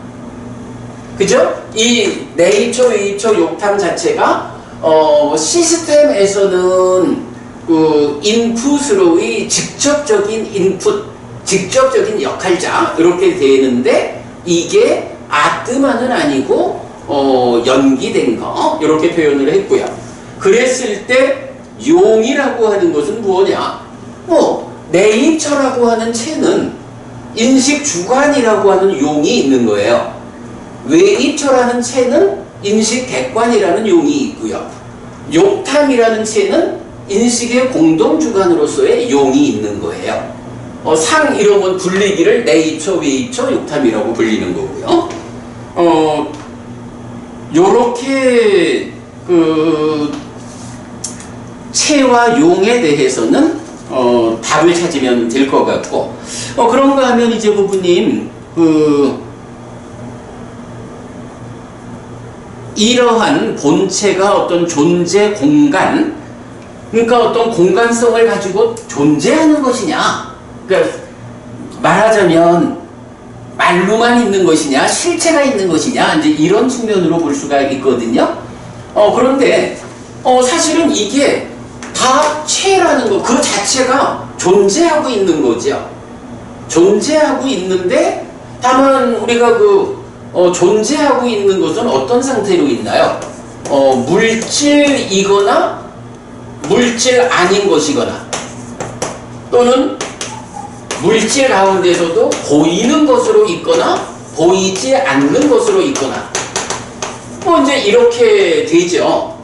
그죠? 이 네이처, 웨이처, 욕탐 자체가 시스템에서는 그 인풋으로의 직접적인 인풋, 직접적인 역할자 이렇게 되는데, 이게 아트만은 아니고 연기된 거 이렇게 표현을 했고요. 그랬을 때 용이라고 하는 것은 뭐냐? 네이처라고 하는 체는 인식 주관이라고 하는 용이 있는 거예요. 외입처라는 체는 인식 객관이라는 용이 있고요. 욕탐이라는 체는 인식의 공동주관으로서의 용이 있는 거예요. 상 이름은 불리기를 내입처, 외입처, 욕탐이라고 불리는 거고요. 요렇게 그 체와 용에 대해서는 답을 찾으면 될 것 같고, 그런가 하면 이제 부부님 이러한 본체가 어떤 존재 공간, 그러니까 어떤 공간성을 가지고 존재하는 것이냐, 그러니까 말하자면 말로만 있는 것이냐, 실체가 있는 것이냐, 이제 이런 측면으로 볼 수가 있거든요. 그런데 사실은 이게 다 체라는 것 그 자체가 존재하고 있는 거죠. 존재하고 있는데 다만 우리가 존재하고 있는 것은 어떤 상태로 있나요? 물질이거나 물질 아닌 것이거나 또는 물질 가운데서도 보이는 것으로 있거나 보이지 않는 것으로 있거나 이제 이렇게 되죠.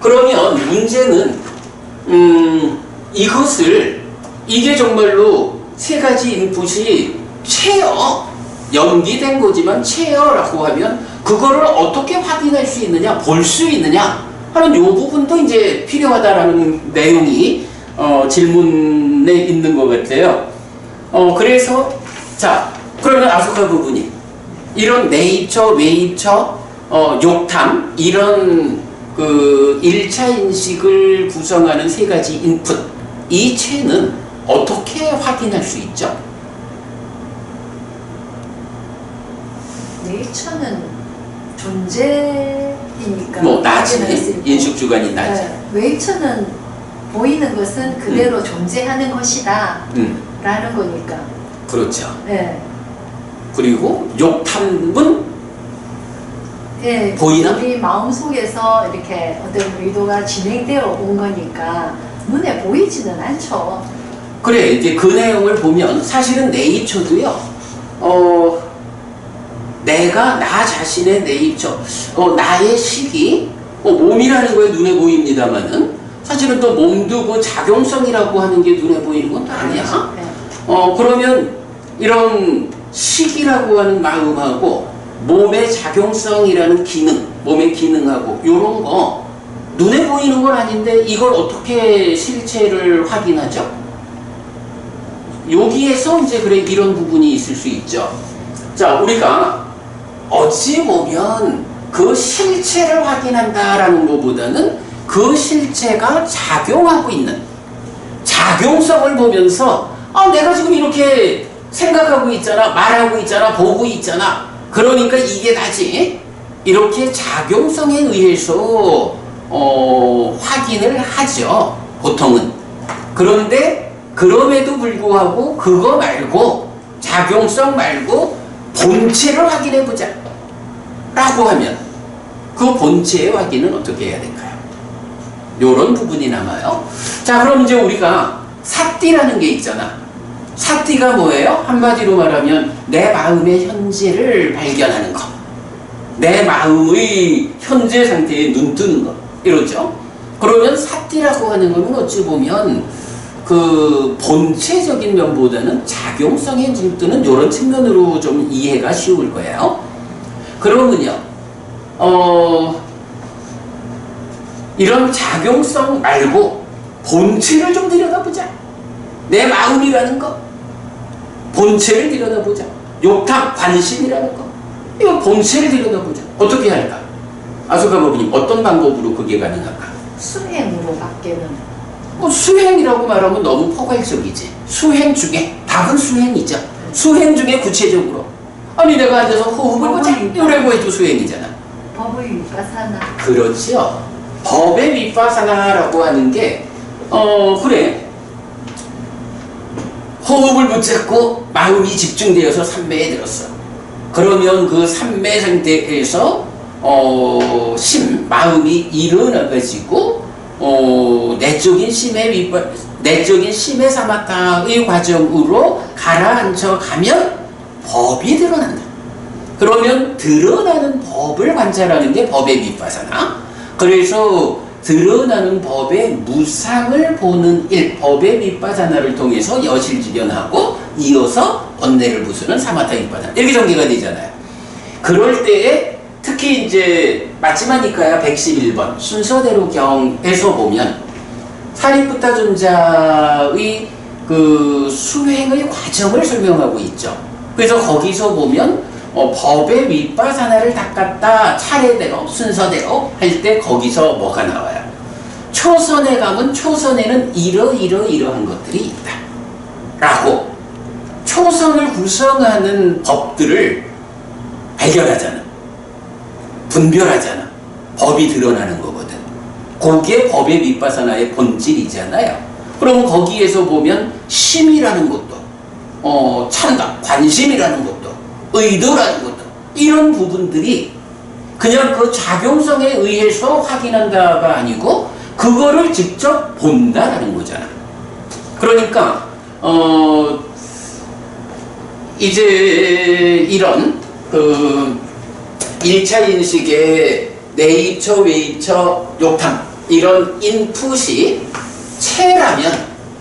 그러면 문제는 이게 정말로 세 가지 인풋이 체여 연기된 거지만 체여라고 하면 그거를 어떻게 확인할 수 있느냐, 볼 수 있느냐 하는 요 부분도 이제 필요하다라는 내용이 질문에 있는 것 같아요. 그래서 자 그러면 아소카 부분이 이런 네이처, 웨이처, 욕탐 이런 그 1차 인식을 구성하는 세 가지 인풋 이 체는 어떻게 확인할 수 있죠? 네이처는 존재이니까 나지 인식 주관이 나지. 네, 웨이처는 보이는 것은 그대로 존재하는 것이다 라는 거니까. 그렇죠. 네. 그리고 욕탐은 네, 보이나? 우리 마음속에서 이렇게 어떤 의도가 진행되어 온 거니까 눈에 보이지는 않죠. 그래 이제 그 내용을 보면 사실은 네이처도요. 내가 나 자신의 네이처, 나의 식이 몸이라는 거에 눈에 보입니다만은 사실은 또 몸도 그 작용성이라고 하는 게 눈에 보이는 건 아니야. 네. 그러면 이런 식이라고 하는 마음하고 몸의 작용성이라는 기능, 몸의 기능하고 이런 거 눈에 보이는 건 아닌데 이걸 어떻게 실체를 확인하죠? 여기에서 이제 그래 이런 부분이 있을 수 있죠. 자, 우리가 어찌 보면 그 실체를 확인한다라는 것보다는 그 실체가 작용하고 있는 작용성을 보면서 내가 지금 이렇게 생각하고 있잖아, 말하고 있잖아, 보고 있잖아. 그러니까 이게 나지. 이렇게 작용성에 의해서 확인을 하죠. 보통은. 그런데 그럼에도 불구하고 그거 말고 작용성 말고 본체를 확인해 보자 라고 하면 그 본체의 확인은 어떻게 해야 될까요? 요런 부분이 남아요. 자, 그럼 이제 우리가 사띠라는 게 있잖아. 사띠가 뭐예요? 한마디로 말하면 내 마음의 현재를 발견하는 것, 내 마음의 현재 상태에 눈 뜨는 것, 이러죠. 그러면 사띠라고 하는 것은 어찌 보면 그 본체적인 면보다는 작용성에 눈 뜨는 이런 측면으로 좀 이해가 쉬울 거예요. 그러면요, 이런 작용성 말고 본체를 좀 들여다보자. 내 마음이라는 거, 본체를 들여다보자. 욕탐, 관심이라는 거, 이거 본체를 들여다보자. 어떻게 할까? 아소카 법님, 어떤 방법으로 그게 가능할까? 수행으로 밖에는. 수행이라고 말하면 너무 포괄적이지. 수행 중에, 답은 수행이죠. 수행 중에 구체적으로. 아니, 내가 앉아서 호흡을 보자. 이러고 해도 수행이잖아. 법의 위파사나. 그렇죠. 법의 위파사나라고 하는 게, 그래. 호흡을 붙잡고 마음이 집중되어서 삼매에 들었어. 그러면 그 삼매 상태에서 마음이 일어나가지고 내적인 심의 사마타의 과정으로 가라앉혀 가면 법이 드러난다. 그러면 드러나는 법을 관찰하는 게 법의 위파사나. 그래서 드러나는 법의 무상을 보는 일, 법의 위파사나를 통해서 여실지견하고 이어서 번뇌를 부수는 사마타 위파사나. 이렇게 전개가 되잖아요. 그럴 때에 특히 이제 마치마니카야 111번 순서대로 경에서 보면 사리푸타 존자의 그 수행의 과정을 설명하고 있죠. 그래서 거기서 보면 법의 위파사나를 닦았다 차례대로 순서대로 할 때 거기서 뭐가 나와요? 초선에 가면 초선에는 이러한 것들이 있다 라고 초선을 구성하는 법들을 발견하잖아. 분별하잖아. 법이 드러나는 거거든. 그게 법의 밑바사나의 본질이잖아요. 그럼 거기에서 보면 심이라는 것도 찬다, 관심이라는 것도, 의도라는 것도, 이런 부분들이 그냥 그 작용성에 의해서 확인한다가 아니고 그거를 직접 본다라는 거잖아. 그러니까 이제 이런 그 1차 인식의 네이처, 웨이처, 욕탕 이런 인풋이 체라면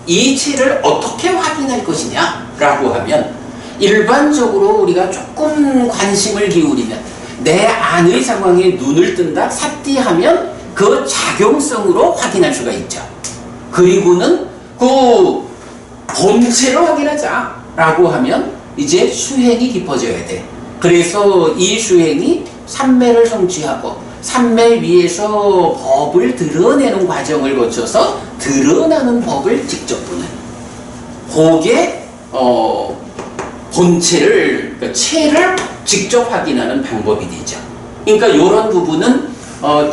이 체를 어떻게 확인할 것이냐라고 하면 일반적으로 우리가 조금 관심을 기울이면 내 안의 상황에 눈을 뜬다, 삿디하면 그 작용성으로 확인할 수가 있죠. 그리고는 그 본체로 확인하자라고 하면 이제 수행이 깊어져야 돼. 그래서 이 수행이 삼매를 성취하고 삼매 위에서 법을 드러내는 과정을 거쳐서 드러나는 법을 직접 보는 그게 본체를, 그러니까 체를 직접 확인하는 방법이 되죠. 그러니까 이런 부분은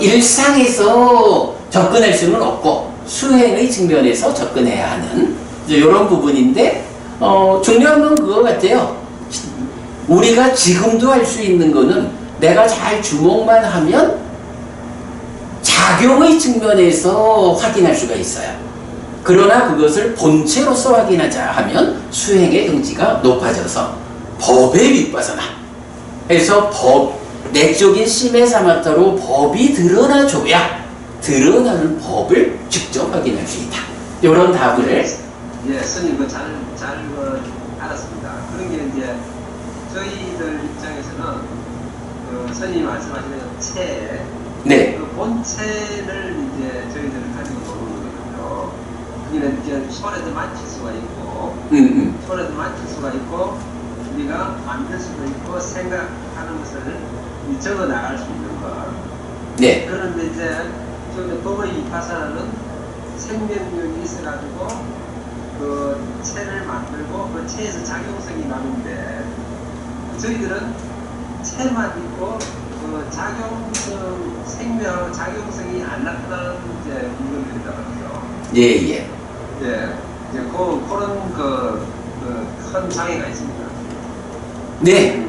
일상에서 접근할 수는 없고 수행의 측면에서 접근해야 하는 이런 부분인데 중요한 건 그거 같아요. 우리가 지금도 할 수 있는 거는 내가 잘 주목만 하면 작용의 측면에서 확인할 수가 있어요. 그러나 그것을 본체로서 확인하자 하면 수행의 등지가 높아져서 법의 밑바사나 해서 내적인 심의 사마타로 법이 드러나줘야 드러나는 법을 직접 확인할 수 있다. 이런 답을 예, 스님 잘 알았습니다. 그런 게 이제 저희들 입장에서는 그 스님이 말씀하시는 체, 네. 그 본체를 이제 저희들은 가지고 노는 거거든요. 그게는 이제 손에도 만질 수가 있고, 손에도 만질 수가 있고, 우리가 만들 수도 있고 생각하는 것을 적어 나갈 수 있는 것. 네. 그런데 이제 저 법의 이파사는 생명력이 있어가지고 그 체를 만들고 그 체에서 작용성이 나는데 저희들은 체만 있고 그 작용성 생명하고 작용성이 안 나타나는 이제 물건들이더라고요. 예. 예, 이제 그런 큰 장애가 있습니다. 네.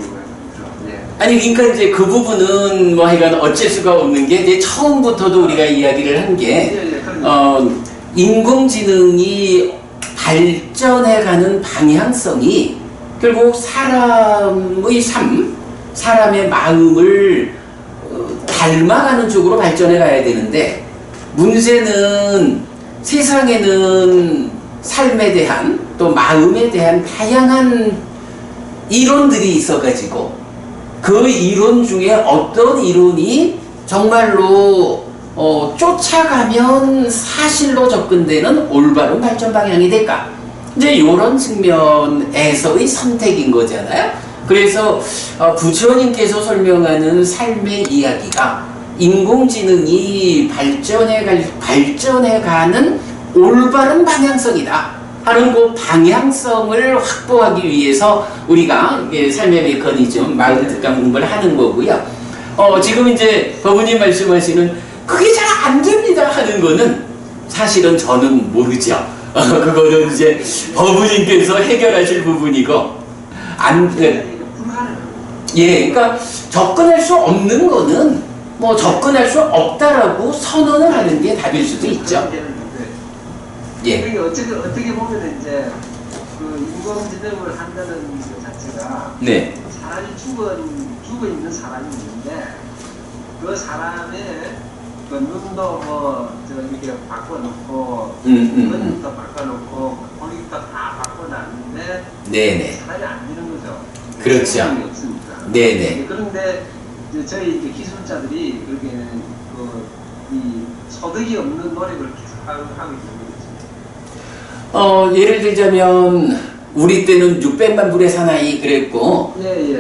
예. 아니 그러니까 이제 그 부분은 뭐 하여간 어쩔 수가 없는 게 이제 처음부터도 우리가 이야기를 한 게 인공지능이 발전해가는 방향성이 결국 사람의 삶, 사람의 마음을 닮아가는 쪽으로 발전해 가야 되는데 문제는 세상에는 삶에 대한 또 마음에 대한 다양한 이론들이 있어가지고 그 이론 중에 어떤 이론이 정말로 쫓아가면 사실로 접근되는 올바른 발전 방향이 될까? 이제 이런 측면에서의 선택인 거잖아요. 그래서 부처님께서 설명하는 삶의 이야기가 인공지능이 발전해가는 올바른 방향성이다 하는 그 방향성을 확보하기 위해서 우리가 삶의 메커니즘, 마음 특강 공부를 하는 거고요. 지금 이제 법부님 말씀하시는 그게 잘 안 됩니다 하는 거는 사실은 저는 모르죠. 그거는 이제 법부님께서 해결하실 부분이고 그러니까 접근할 수 없는 거는 뭐 접근할 수 없다라고 선언을 하는 게 답일 수도 있죠. 예. 그러니까 어떻게 보면 이제 그 인공지능을 한다는 것 자체가 네. 사람이 죽어 있는 사람이 있는데 그 사람의 그 눈도 이렇게 바꿔놓고 근육도 바꿔놓고 골격도 다 바꿔놨는데 네네. 사람이 안 되는 거죠. 그렇죠. 없으니까. 네네. 그런데 이제 저희 이제 기술자들이 그렇게 이 소득이 없는 노력을 계속 하고 있는 거죠. 예를 들자면 우리 때는 600만 불의 사나이 그랬고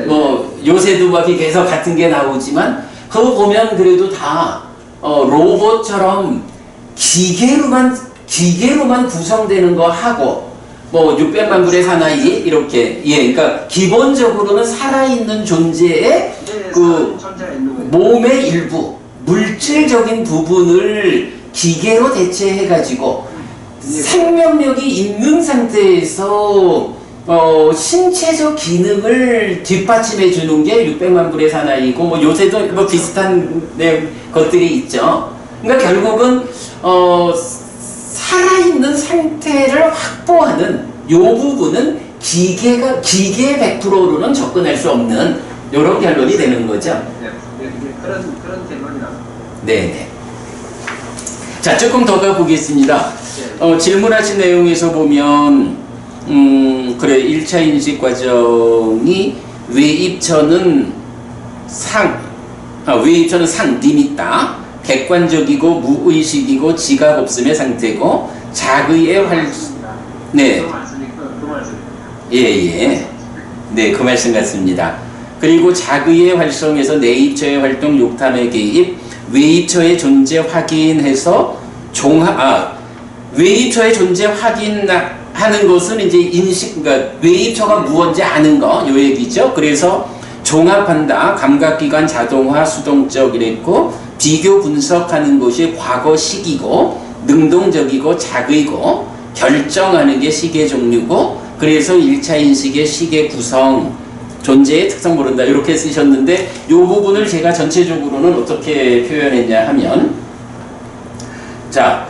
뭐 요새도 막 계속 같은 게 나오지만 그거 보면 그래도 다 로봇처럼 기계로만 구성되는 거 하고 뭐 600만 불의 사나이 이렇게 그러니까 기본적으로는 살아있는 존재의 그 존재가 있는 거예요. 몸의 일부 물질적인 부분을 기계로 대체해가지고 생명력이 있는 상태에서 신체적 기능을 뒷받침해 주는 게 600만 불의 사나이고 뭐 요새도 뭐 비슷한 것들이 있죠. 그러니까 결국은 살아있는 상태를 확보하는 요 부분은 기계 100%로는 접근할 수 없는 이런 결론이 되는 거죠. 그런 결론이라. 네. 자, 조금 더 가보겠습니다. 질문하신 내용에서 보면, 그래, 1차 인식 과정이 외입처는 림있다. 객관적이고 무의식이고 지각 없음의 상태고, 자의의 네. 그 말씀. 예. 네, 그 말씀 같습니다. 그리고 자의의 활성에서 내입처의 활동, 욕탐의 개입, 외입처의 존재 확인해서 외입처의 존재 확인하는 것은 이제 그러니까 외입처가 무언지 아는 거, 요 얘기죠. 그래서 종합한다, 감각기관 자동화, 수동적 이랬고, 비교 분석하는 것이 과거식이고, 능동적이고, 자의고, 결정하는 게 식의 종류고, 그래서 1차 인식의 식의 구성, 존재의 특성 모른다 이렇게 쓰셨는데 이 부분을 제가 전체적으로는 어떻게 표현했냐 하면 자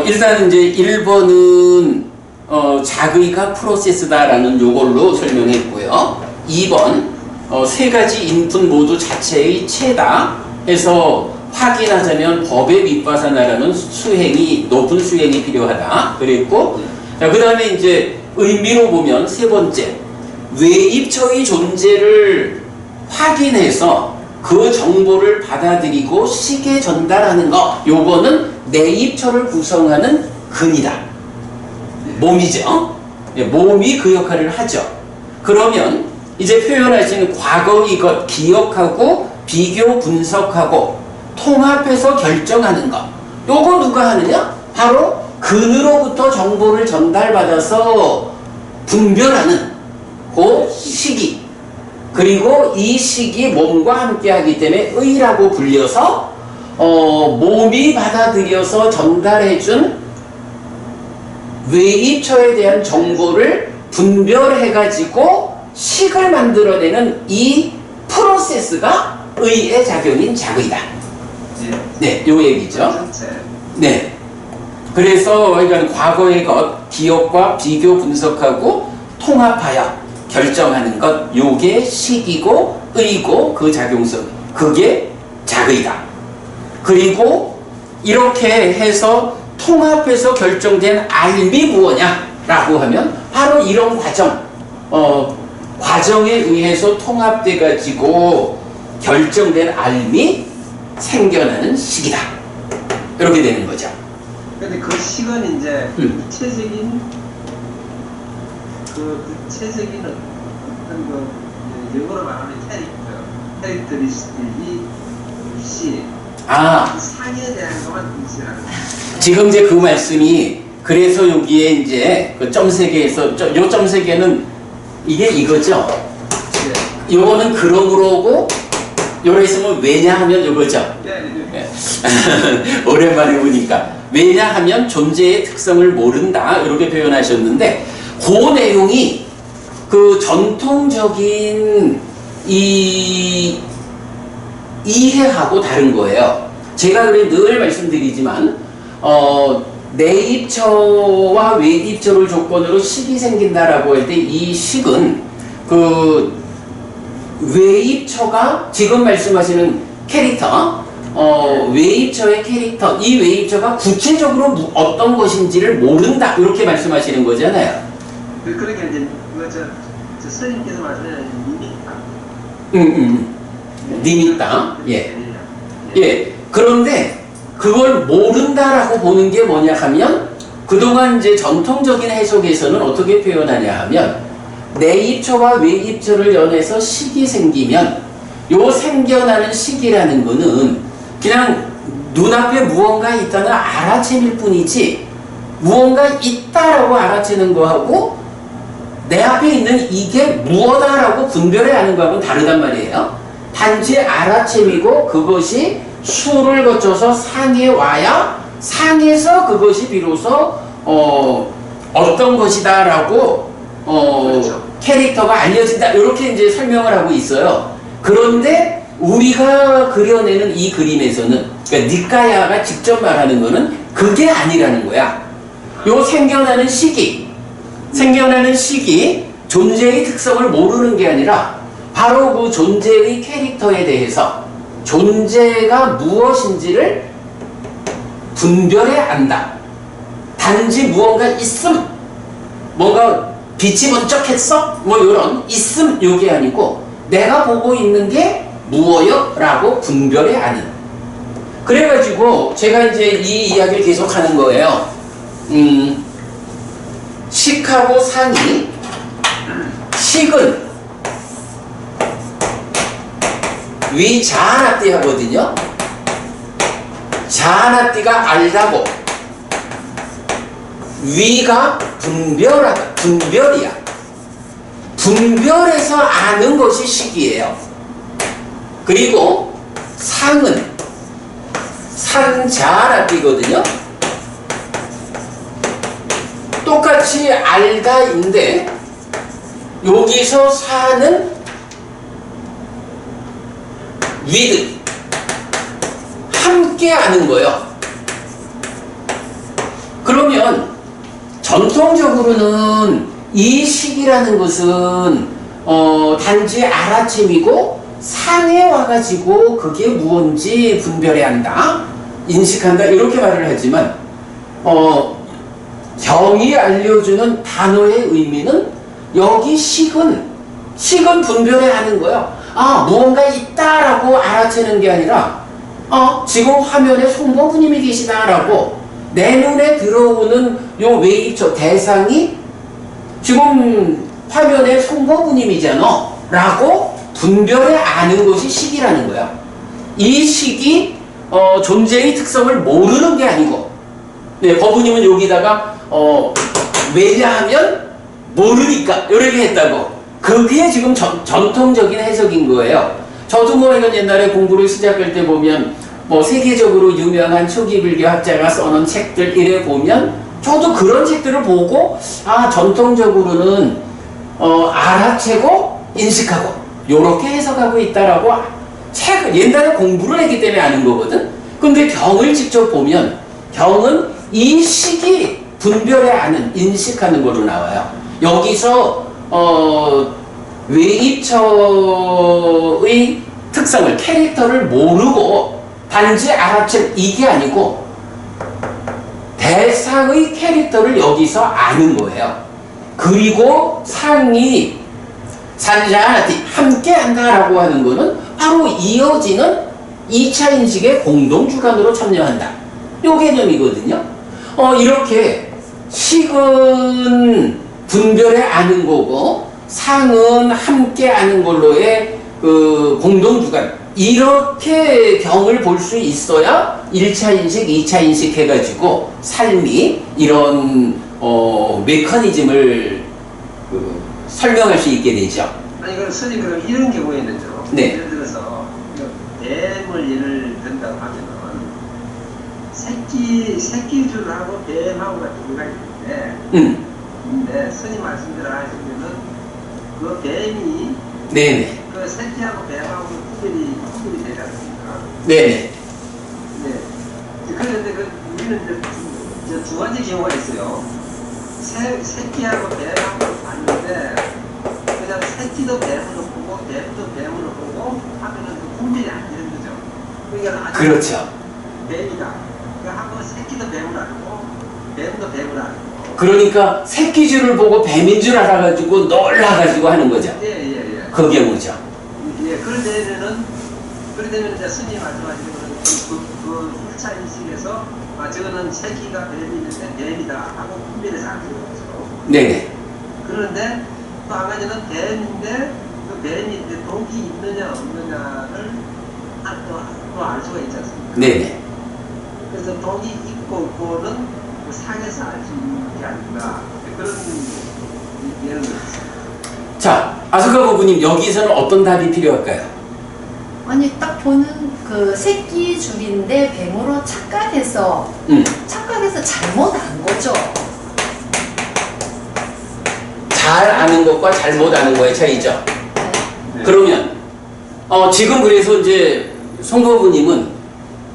일단 이제 1번은 자의가 프로세스다라는 요걸로 설명했고요. 2번 세 가지 인풋 모두 자체의 체다 해서 확인하자면 법에 밑바산하라는 높은 수행이 필요하다 그랬고 그 다음에 이제 의미로 보면 세 번째 외입처의 존재를 확인해서 그 정보를 받아들이고 식에 전달하는 거 요거는 내입처를 구성하는 근이다. 몸이죠. 몸이 그 역할을 하죠. 그러면 이제 표현하시는 과거의 것 기억하고 비교 분석하고 통합해서 결정하는 것 요거 누가 하느냐? 바로 근으로부터 정보를 전달받아서 분별하는 그 식이 그리고 이 식이 몸과 함께 하기 때문에 의라고 불려서 몸이 받아들여서 전달해준 외입처에 대한 정보를 분별해가지고 식을 만들어내는 이 프로세스가 의의 작용인 자의다. 네, 요 얘기죠. 네. 그래서 그러니까 과거의 것, 기억과 비교 분석하고 통합하여 결정하는 것, 요게 식이고 의고 그 작용성, 그게 자의다. 그리고 이렇게 해서 통합해서 결정된 알미 무엇냐? 라고 하면 바로 이런 과정에 의해서 통합돼 가지고 결정된 알미 생겨나는 식이다. 이렇게 되는 거죠. 근데 그 식은 이제 구체적인 어떤 영어로 말하면 캐릭터리스틱이 상에 대한 것만 인식하는 거예요. 지금 이제 그 말씀이 그래서 여기에 이제 그 점 세 개에서 요 점 세 개는 이게 이거죠. 요거는 그러므로고 요래 있으면 왜냐하면 요거죠. 네. 오랜만에 보니까 왜냐하면 존재의 특성을 모른다 이렇게 표현하셨는데 그 내용이 그 전통적인 이해하고 다른 거예요. 제가 그래 늘 말씀드리지만 내입처와 외입처를 조건으로 식이 생긴다라고 할 때 이 식은 그 외입처가 지금 말씀하시는 캐릭터 외입처의 캐릭터 이 외입처가 구체적으로 어떤 것인지를 모른다 이렇게 말씀하시는 거잖아요. 그러니까 이제 저 스님께서 말씀하신 니미타. 니미타. 예. 그런데 그걸 모른다라고 보는 게 뭐냐 하면 그동안 이제 전통적인 해석에서는 어떻게 표현하냐 하면 내입처와 외입처를 연해서 식이 생기면 요 생겨나는 식이라는 거는 그냥 눈앞에 무언가 있다는 알아채일 뿐이지 무언가 있다라고 알아채는 거하고 내 앞에 있는 이게 무엇다라고 분별해야 하는 거하고는 다르단 말이에요. 단지 알아채이고 그것이 수를 거쳐서 상에 와야 상에서 그것이 비로소 어떤 것이다라고 그렇죠. 캐릭터가 알려진다 이렇게 이제 설명을 하고 있어요. 그런데 우리가 그려내는 이 그림에서는 그러니까 니까야가 직접 말하는 거는 그게 아니라는 거야. 요 생겨나는 시기 존재의 특성을 모르는 게 아니라 바로 그 존재의 캐릭터에 대해서 존재가 무엇인지를 분별해 안다. 단지 무언가 있음, 뭔가 빛이 번쩍했어? 뭐 이런 있음 요게 아니고 내가 보고 있는 게 무엇여? 라고 분별해 아는. 그래가지고 제가 이제 이 이야기를 계속 하는 거예요. 식하고 상이 식은 위자나띠 하거든요. 자나띠가 알다고 위가 분별이야. 분별해서 아는 것이 식이에요. 그리고 상은 상자나띠거든요. 똑같이 알다인데 여기서 사는 위드 함께 아는 거예요. 그러면 전통적으로는 이 식이라는 것은 단지 알아채이고 상에 와가지고 그게 무언지 분별해야 한다, 인식한다 이렇게 말을 하지만 경이 알려주는 단어의 의미는 여기 식은 분별해야 하는 거예요. 아, 무언가 있다라고 알아채는 게 아니라 지금 화면에 송보부님이 계시다라고 내 눈에 들어오는 요 웨이브 대상이 지금 화면에 송보부님이잖아 라고 분별해 아는 것이 식이라는 거야. 이 식이 존재의 특성을 모르는 게 아니고, 네, 법부님은 여기다가 왜냐하면 모르니까 이렇게 했다고. 그게 지금 전통적인 해석인 거예요. 저도 뭐 이건 옛날에 공부를 시작할 때 보면 뭐 세계적으로 유명한 초기 불교학자가 써놓은 책들 이래 보면 저도 그런 책들을 보고 전통적으로는 알아채고 인식하고 요렇게 해석하고 있다라고 옛날에 공부를 했기 때문에 아는 거거든. 근데 경을 직접 보면 경은 이 식이 분별해 아는, 인식하는 걸로 나와요. 여기서 외입처의 특성을, 캐릭터를 모르고 단지 알아챌 이게 아니고 대상의 캐릭터를 여기서 아는 거예요. 그리고 상이 산자나티 함께 한다라고 하는 거는 바로 이어지는 2차 인식의 공동주관으로 참여한다. 요 개념이거든요. 이렇게 식은 분별해 아는 거고 상은 함께 아는 걸로의 그 공동주관, 이렇게 경을 볼 수 있어야 1차 인식, 2차 인식 해가지고 삶이 이런 메커니즘을 설명할 수 있게 되죠. 아니 그럼 스님 그럼 이런 경우에는요. 네. 예를 들어서 뱀을 예를 든다고 하면은 새끼줄하고 뱀하고가 두개가 있는데 근데 스님 말씀대로 하시면은 그 뱀이 네네. 그 새끼하고 뱀하고 구별이 되지 않습니까? 네네. 네. 그런데 우리는 이제 두 가지 경우가 있어요. 새끼하고 뱀하고 봤는데 그냥 새끼도 뱀으로 보고 뱀도 뱀으로 보고 하면은 그 구별이 안 되는 거죠. 그러니까 그렇죠. 뱀이다. 하고 새끼도 뱀을 알고 뱀도 뱀을 알고. 그러니까 새끼줄을 보고 뱀인 줄 알아가지고 놀라가지고 하는 거죠. 예. 그 경우죠. 예, 그럴 때는 이제 스님 말씀하시는 거는 그 1차 인식에서 저거는 새끼가 뱀이 있는데 뱀이다 하고 분별해서 안 되는 거죠. 네네. 그런데 또 한 가지는 뱀인데 그 뱀이 독이 있느냐 없느냐를 또 알 수가 있지 않습니까? 네네. 그래서 돈이 있고 없고는 그 상에서 알 수 있는 게 아닌가 그런 예를 들었어요. 자, 아스카 부부님 여기서는 어떤 답이 필요할까요? 아니 딱 보는 그 새끼 줄인데 뱀으로 착각해서 잘못 안 거죠. 잘 아는 것과 잘못 아는 거의 차이죠. 네. 그러면 지금 그래서 이제 송부부님은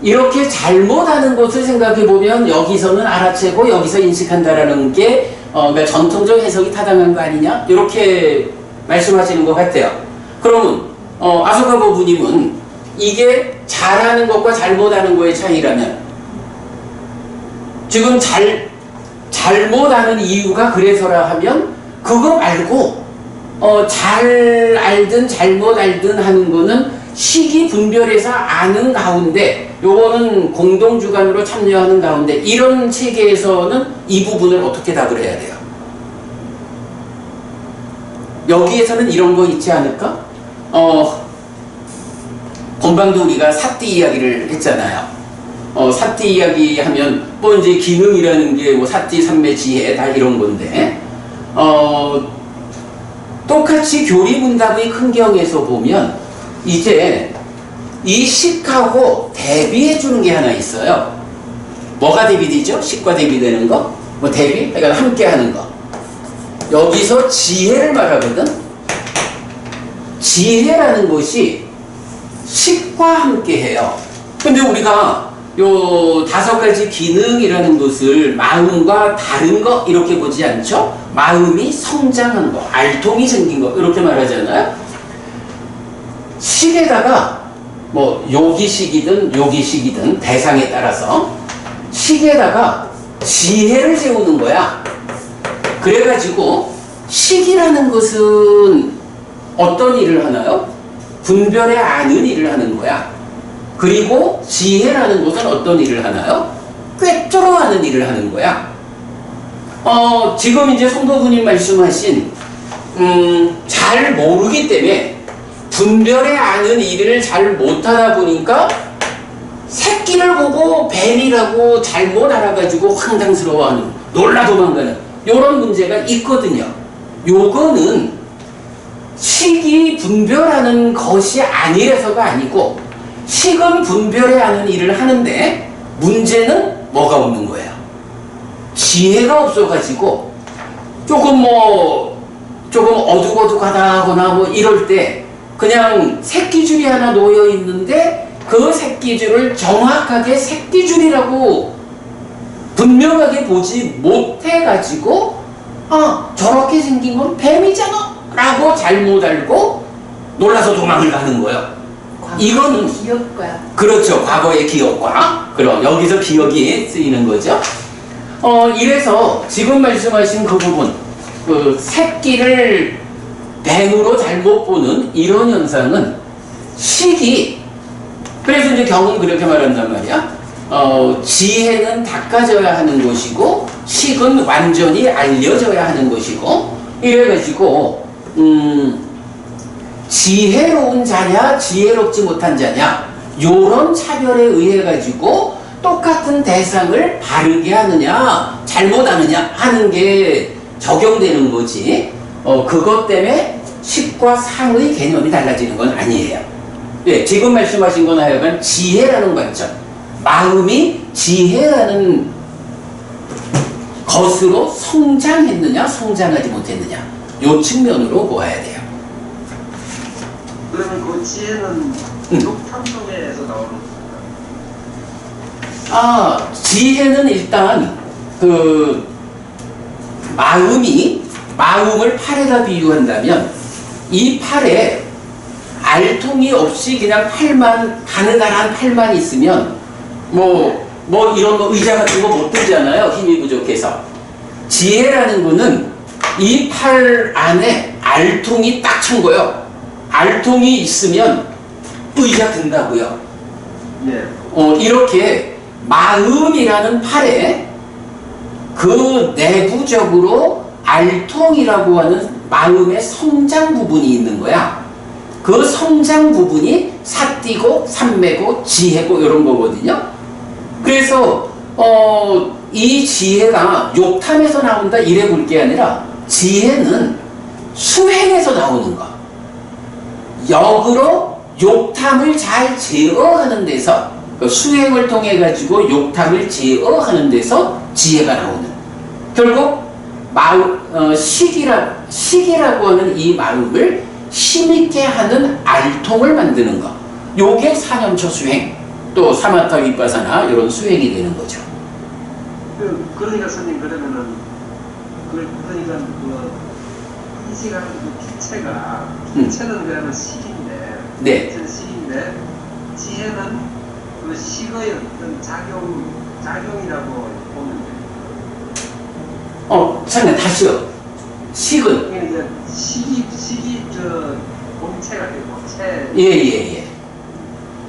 이렇게 잘못하는 것을 생각해 보면 여기서는 알아채고 여기서 인식한다라는 게 그러니까 전통적 해석이 타당한 거 아니냐 이렇게 말씀하시는 것 같아요. 그러면 아소카 부부님은 이게 잘하는 것과 잘못하는 거의 차이라면 지금 잘못하는 이유가 그래서라 하면 그거 말고 잘 알든 잘못 알든 하는 거는 시기 분별해서 아는 가운데 요거는 공동주관으로 참여하는 가운데 이런 체계에서는 이 부분을 어떻게 답을 해야 돼요? 여기에서는 이런 거 있지 않을까? 본방도 우리가 사띠 이야기를 했잖아요. 사띠 이야기 하면 뭐 이제 기능이라는 게 뭐 사띠 삼매 지혜 다 이런 건데 똑같이 교리문답의 큰 경에서 보면 이제 이 식하고 대비해 주는 게 하나 있어요. 뭐가 대비되죠? 식과 대비되는 거? 뭐 대비? 그러니까 함께 하는 거. 여기서 지혜를 말하거든? 지혜라는 것이 식과 함께 해요. 근데 우리가 요 5가지 기능이라는 것을 마음과 다른 거 이렇게 보지 않죠? 마음이 성장한 거, 알통이 생긴 거 이렇게 말하잖아요. 식에다가 뭐 요기식이든 대상에 따라서 식에다가 지혜를 세우는 거야. 그래가지고 식이라는 것은 어떤 일을 하나요? 분별에 아는 일을 하는 거야. 그리고 지혜라는 것은 어떤 일을 하나요? 꿰뚫어하는 일을 하는 거야. 지금 이제 성도부님 말씀하신 잘 모르기 때문에 분별에 아는 일을 잘 못하다 보니까 새끼를 보고 뱀이라고 잘못 알아가지고 황당스러워하는, 놀라 도망가는 이런 문제가 있거든요. 요거는 식이 분별하는 것이 아니라서가 아니고 식은 분별에 아는 일을 하는데 문제는 뭐가 없는 거예요? 지혜가 없어가지고 조금 어둑어둑하다거나 뭐 이럴 때 그냥 새끼줄이 하나 놓여 있는데 그 새끼줄을 정확하게 새끼줄이라고 분명하게 보지 못해가지고 저렇게 생긴 건 뱀이잖아 라고 잘못 알고 놀라서 도망을 가는 거예요. 이거는 기억과 그렇죠. 과거의 기억과 그럼 여기서 기억이 쓰이는 거죠. 이래서 지금 말씀하신 그 부분, 그 새끼를 뱀으로 잘못 보는 이런 현상은 식이, 그래서 이제 경은 그렇게 말한단 말이야. 지혜는 닦아져야 하는 것이고 식은 완전히 알려져야 하는 것이고 이래가지고 지혜로운 자냐 지혜롭지 못한 자냐 요런 차별에 의해 가지고 똑같은 대상을 바르게 하느냐 잘못하느냐 하는 게 적용되는 거지. 그것 때문에 식과 상의 개념이 달라지는 건 아니에요. 예, 지금 말씀하신 건 하여간 지혜라는 관점, 마음이 지혜라는 것으로 성장했느냐 성장하지 못했느냐 요 측면으로 보아야 돼요. 그러면 그 지혜는 녹탐 속에서 나오는 건가요? 지혜는 일단 그 마음을 팔에다 비유한다면 이 팔에 알통이 없이 그냥 팔만, 가느다란 팔만 있으면 뭐 이런 거 의자 같은 거 못 들잖아요. 힘이 부족해서. 지혜라는 거는 이 팔 안에 알통이 딱 찬 거요. 알통이 있으면 의자 든다고요. 네. 이렇게 마음이라는 팔에 그 내부적으로 알통이라고 하는 마음의 성장 부분이 있는 거야. 그 성장 부분이 사띠고 삼매고 지혜고 이런 거거든요. 그래서 이 지혜가 욕탐에서 나온다 이래 볼 게 아니라 지혜는 수행에서 나오는 거. 역으로 욕탐을 잘 제어하는 데서 그 수행을 통해 가지고 욕탐을 제어하는 데서 지혜가 나오는. 결국 식이라고 하는 이 마음을 힘있게 하는 알통을 만드는 거. 요게 사념처 수행, 또 사마타 위파사나 이런 수행이 되는 거죠. 그러니까 선생님 그러면은 그러니까 인식하는 기체는 그러면 식인데, 네. 식인데 지혜는 그 식의 어떤 작용이라고 보면 돼요. 잠깐 다시요. 식은 이제 식이 저 본체가 되고 예.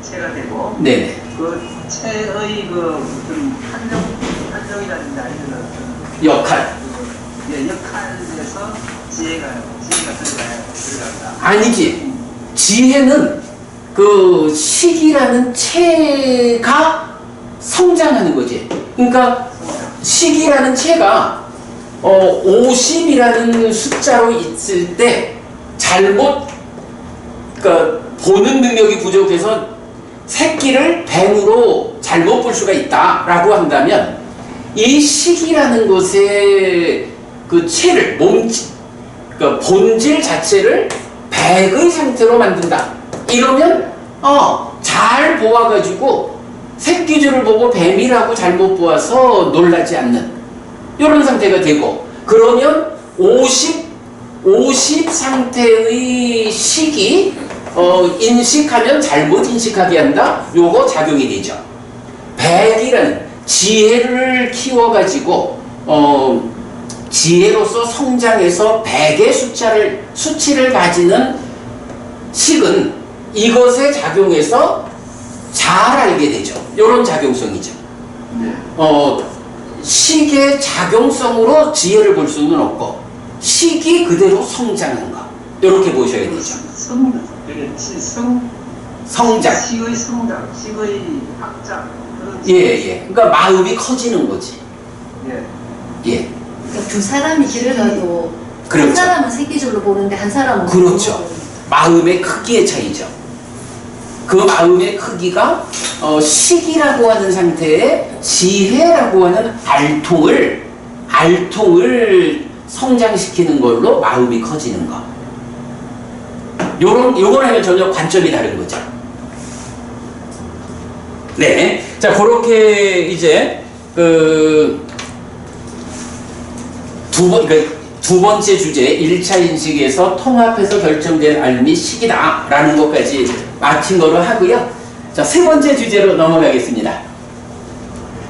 체가 되고 네네. 그 체의 그 어떤 한정이라든지 아니면 역할. 역할에서 지혜가 들어간다. 아니지. 지혜는 그 식이라는 체가 성장하는 거지. 그러니까 식이라는 체가 50이라는 숫자로 있을 때 잘못 그러니까 보는 능력이 부족해서 새끼를 100으로 잘못 볼 수가 있다라고 한다면 이 식이라는 것의 그 체를 그러니까 본질 자체를 100의 상태로 만든다. 이러면 잘 보아가지고 새끼줄을 보고 뱀이라고 잘못 보아서 놀라지 않는 이런 상태가 되고, 그러면 50 상태의 식이 인식하면 잘못 인식하게 한다. 요거 작용이 되죠. 100이라는 지혜를 키워가지고 지혜로서 성장해서 100의 수치를 가지는 식은 이것에 작용해서 잘 알게 되죠. 요런 작용성이죠. 식의 작용성으로 지혜를 볼 수는 없고 식이 그대로 성장한 거. 이렇게 보셔야 되죠. 성장. 식의 성장, 식의 확장. 예. 그러니까 마음이 커지는 거지. 예. 그러니까 두 사람이 길을 가도 그렇죠. 한 사람은 새끼줄로 보는데 한 사람은 그렇죠. 마음의 크기의 차이죠. 그 마음의 크기가 식이라고 하는 상태에 지혜라고 하는 알통을 성장시키는 걸로 마음이 커지는 거. 요거랑은 전혀 관점이 다른 거죠. 네. 자, 그렇게 이제 두 번째 주제 1차 인식에서 통합해서 결정된 알미 식이다라는 것까지 마친 거로 하고요. 자, 세 번째 주제로 넘어가겠습니다.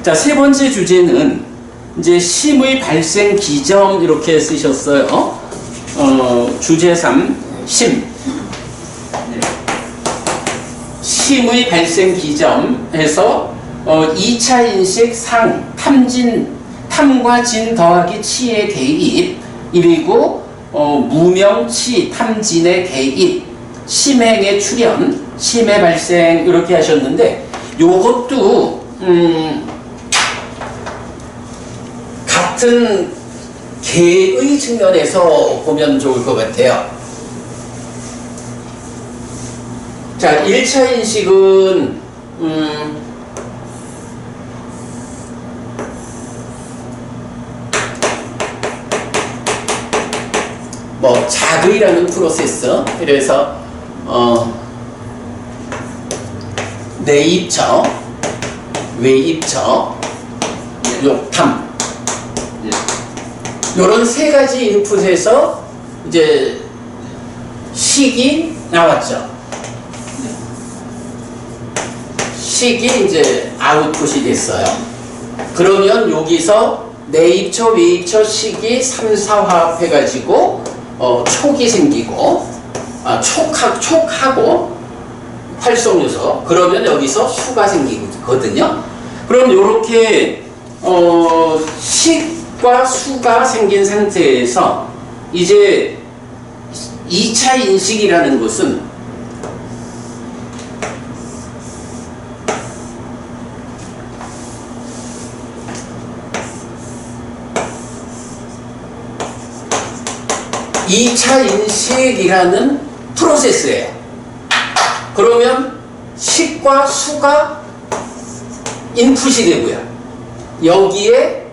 자, 세 번째 주제는 이제 심의 발생 기점 이렇게 쓰셨어요. 주제 3 심의 발생 기점에서 2차 인식 탐과 진 더하기 치의 개입, 그리고 무명치 탐진의 개입, 심행의 출현, 심의 발생 이렇게 하셨는데, 요것도 같은 개의 측면에서 보면 좋을 것 같아요. 자, 1차 인식은 자의라는 프로세스, 그래서 내입처, 외입처, 욕탐, 요런 세 가지 인풋에서 이제 식이 나왔죠. 식이 이제 아웃풋이 됐어요. 그러면 여기서 내입처, 외입처, 식이 3, 4화합 해가지고 촉이 생기고, 촉하고 활성요소. 그러면 여기서 수가 생기거든요. 그럼 요렇게 식과 수가 생긴 상태에서 이제 2차 인식이라는 것은 2차 인식이라는 프로세스예요. 그러면 식과 수가 인풋이 되고요. 여기에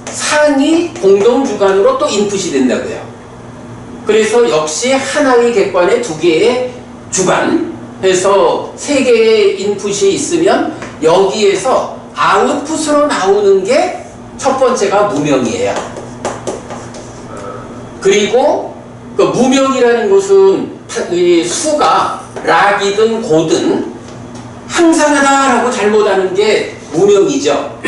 상이 공동주관으로 또 인풋이 된다고요. 그래서 역시 하나의 객관에 두 개의 주관 해서 세 개의 인풋이 있으면 여기에서 아웃풋으로 나오는 게 첫 번째가 무명이에요. 그리고 그 무명이라는 것은 이 수가 락이든 고든 항상하다라고 잘못하는 게 무명이죠.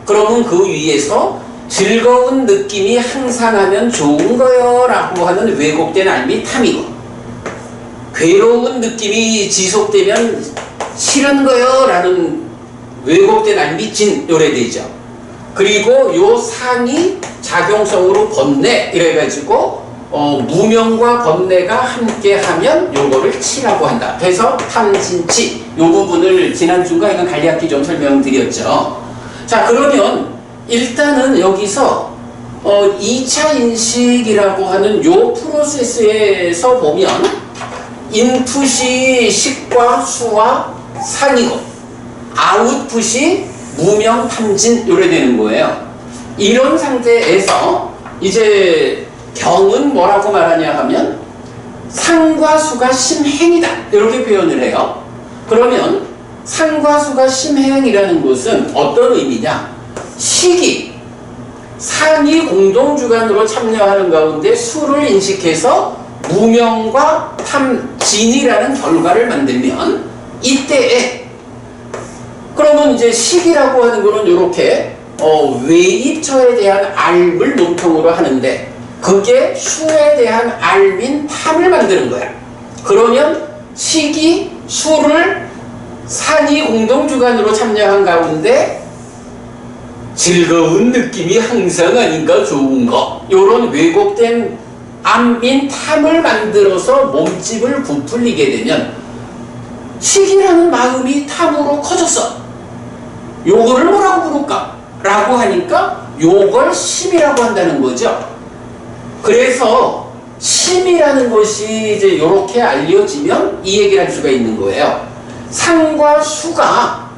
그러면 그 위에서 즐거운 느낌이 항상하면 좋은 거요 라고 하는 왜곡된 알미 탐이고, 괴로운 느낌이 지속되면 싫은 거요 라는 왜곡된 알미 진 요래되죠. 그리고 요 상이 작용성으로 번뇌 이래가지고 무명과 번뇌가 함께하면 요거를 치라고 한다. 그래서 탐진치 요 부분을 지난주인가 이건 관리학기 좀 설명드렸죠. 자, 그러면 일단은 여기서 2차 인식이라고 하는 요 프로세스에서 보면 인풋이 식과 수와 상이고 아웃풋이 무명, 탐진 요래 되는 거예요. 이런 상태에서 이제 경은 뭐라고 말하냐 하면 상과 수가 심행이다 이렇게 표현을 해요. 그러면 상과 수가 심행이라는 것은 어떤 의미냐? 식이 상이 공동주관으로 참여하는 가운데 수를 인식해서 무명과 탐진이라는 결과를 만들면 이때에 그러면 이제 식이라고 하는 거는 이렇게 외입처에 대한 알을 논통으로 하는데 그게 수에 대한 알민 탐을 만드는 거야. 그러면 식이 수를 상이 공동주관으로 참여한 가운데 즐거운 느낌이 항상 아닌가 좋은 거 이런 왜곡된 안민 탐을 만들어서 몸집을 부풀리게 되면 식이라는 마음이 탐으로 커졌어. 요거를 뭐라고 부를까? 라고 하니까 요걸 심이라고 한다는 거죠. 그래서 심이라는 것이 이제 요렇게 알려지면 이 얘기를 할 수가 있는 거예요. 상과 수가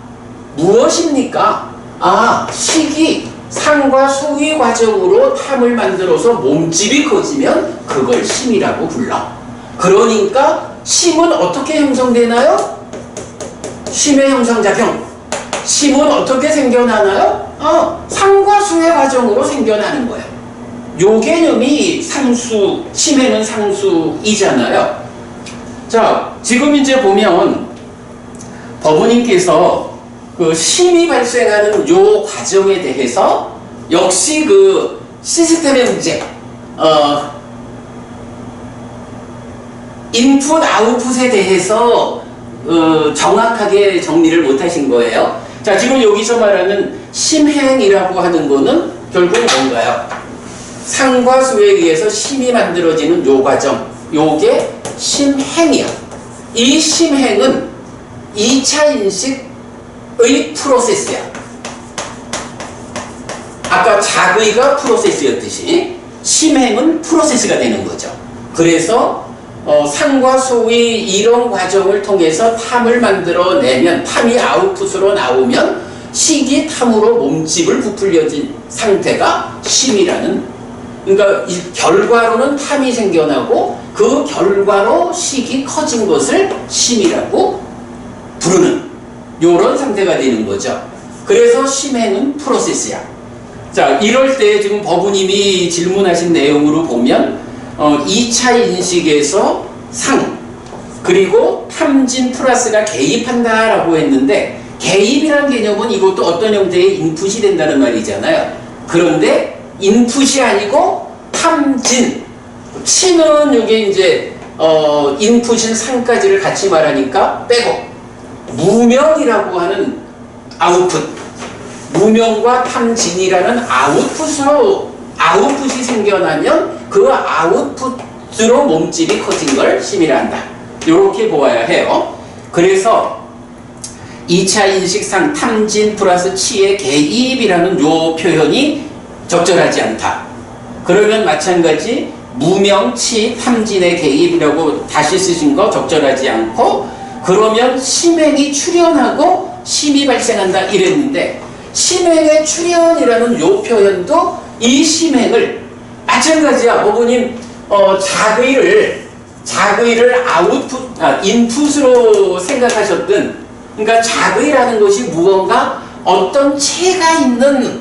무엇입니까? 아, 식이 상과 수의 과정으로 탐을 만들어서 몸집이 커지면 그걸 심이라고 불러. 그러니까 심은 어떻게 형성되나요? 심의 형성작용. 심은 어떻게 생겨나나요? 상과 수의 과정으로 생겨나는 거예요. 요 개념이 상수, 심에는 상수이잖아요. 자, 지금 이제 보면 법원님께서 그 심이 발생하는 요 과정에 대해서 역시 그 시스템의 문제, 인풋, 아웃풋에 대해서 정확하게 정리를 못 하신 거예요. 자, 지금 여기서 말하는 심행이라고 하는 거는 결국 뭔가요? 상과 수에 의해서 심이 만들어지는 요 과정, 요게 심행이야. 이 심행은 2차 인식의 프로세스야. 아까 작의가 프로세스였듯이 심행은 프로세스가 되는 거죠. 그래서 상과 수의 이런 과정을 통해서 탐을 만들어내면 탐이 아웃풋으로 나오면 식이 탐으로 몸집을 부풀려진 상태가 심이라는, 그러니까 이 결과로는 탐이 생겨나고 그 결과로 식이 커진 것을 심이라고 부르는 이런 상태가 되는 거죠. 그래서 심행은 프로세스야. 자, 이럴 때 지금 법우님이 질문하신 내용으로 보면 2차 인식에서 상 그리고 탐진 플러스가 개입한다라고 했는데 개입이라는 개념은 이것도 어떤 형태의 인풋이 된다는 말이잖아요. 그런데 인풋이 아니고 탐진, 치는 이게 이제 인풋인 상까지를 같이 말하니까 빼고 무명이라고 하는 아웃풋, 무명과 탐진이라는 아웃풋이 생겨나면 그 아웃풋으로 몸집이 커진 걸 심이라 한다. 이렇게 보아야 해요. 그래서 2차 인식상 탐진 플러스 치의 개입이라는 요 표현이 적절하지 않다. 그러면 마찬가지 무명치 탐진의 개입이라고 다시 쓰신 거 적절하지 않고, 그러면 심행이 출현하고 심이 발생한다 이랬는데, 심행의 출현이라는 요 표현도 이 심행을 마찬가지야. 어머님 자의를 인풋으로 생각하셨든, 그러니까 자의라는 것이 무언가 어떤 체가 있는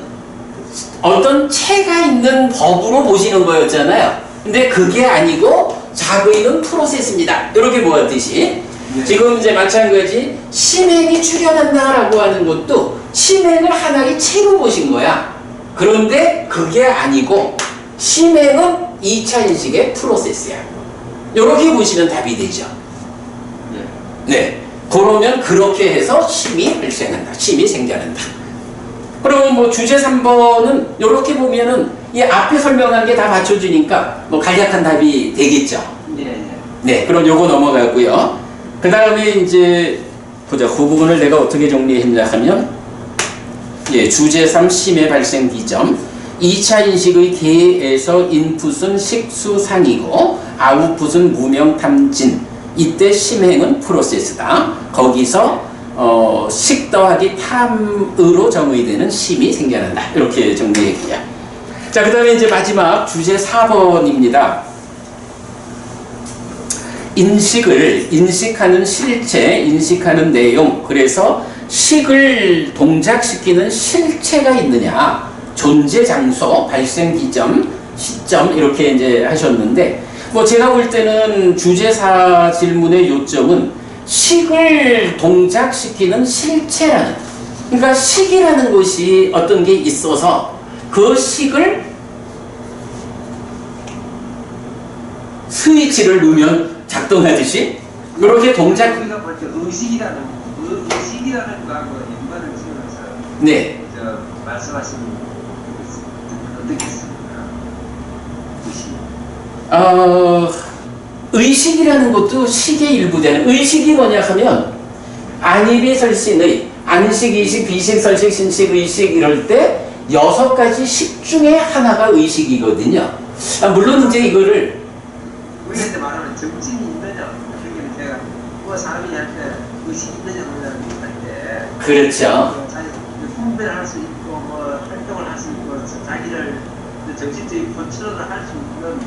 법으로 보시는 거였잖아요. 근데 그게 아니고 자의는 프로세스입니다. 이렇게 보았듯이 지금 이제 마찬가지 심행이 출현한다라고 하는 것도 심행을 하나의 체로 보신 거야. 그런데 그게 아니고 심행은 2차 인식의 프로세스야. 이렇게 보시면 답이 되죠. 네. 그러면 그렇게 해서 심이 발생한다. 심이 생겨난다. 그럼 뭐 주제 3번은 이렇게 보면은 이 앞에 설명한 게 다 맞춰주니까 뭐 간략한 답이 되겠죠. 네. 그럼 요거 넘어가고요. 그 다음에 이제 보자. 그 부분을 내가 어떻게 정리했냐 하면, 예, 주제 3 심의 발생 기점. 2차 인식의 개에서 인풋은 식수상이고 아웃풋은 무명탐진. 이때 심행은 프로세스다. 거기서 식 더하기 탐으로 정의되는 심이 생겨난다. 이렇게 정리했고요. 자, 그 다음에 이제 마지막 주제 4번입니다. 인식하는 실체, 인식하는 내용. 그래서 식을 동작시키는 실체가 있느냐, 존재 장소, 발생 기점, 시점 이렇게 이제 하셨는데, 뭐 제가 볼 때는 주제 4 질문의 요점은 식을 동작시키는 실체라는, 그러니까 식이라는 것이 어떤 게 있어서 그 식을 스위치를 누르면 작동하듯이 이렇게 동작. 우리가 볼 때 의식이라는 거하고 연관을 지어서 네. 말씀하신 어떻겠습니까? 의식이라는 것도 식의 일부 되는, 의식이 뭐냐 하면 안입이 설신의 안식, 이식, 비식, 설식, 신식, 의식 이럴 때 6가지 식 중에 하나가 의식이거든요. 물론 이제 이거를 우리한테 말하면 정신이 있느냐, 그러니까 제가 뭐 사람이 할 때 의식이 있느냐 없느냐를 할 때, 그렇죠. 자기 분별을 할 수 있고 뭐 활동을 할 수 있고 자기를 정신적인 컨트롤을 할 수 있는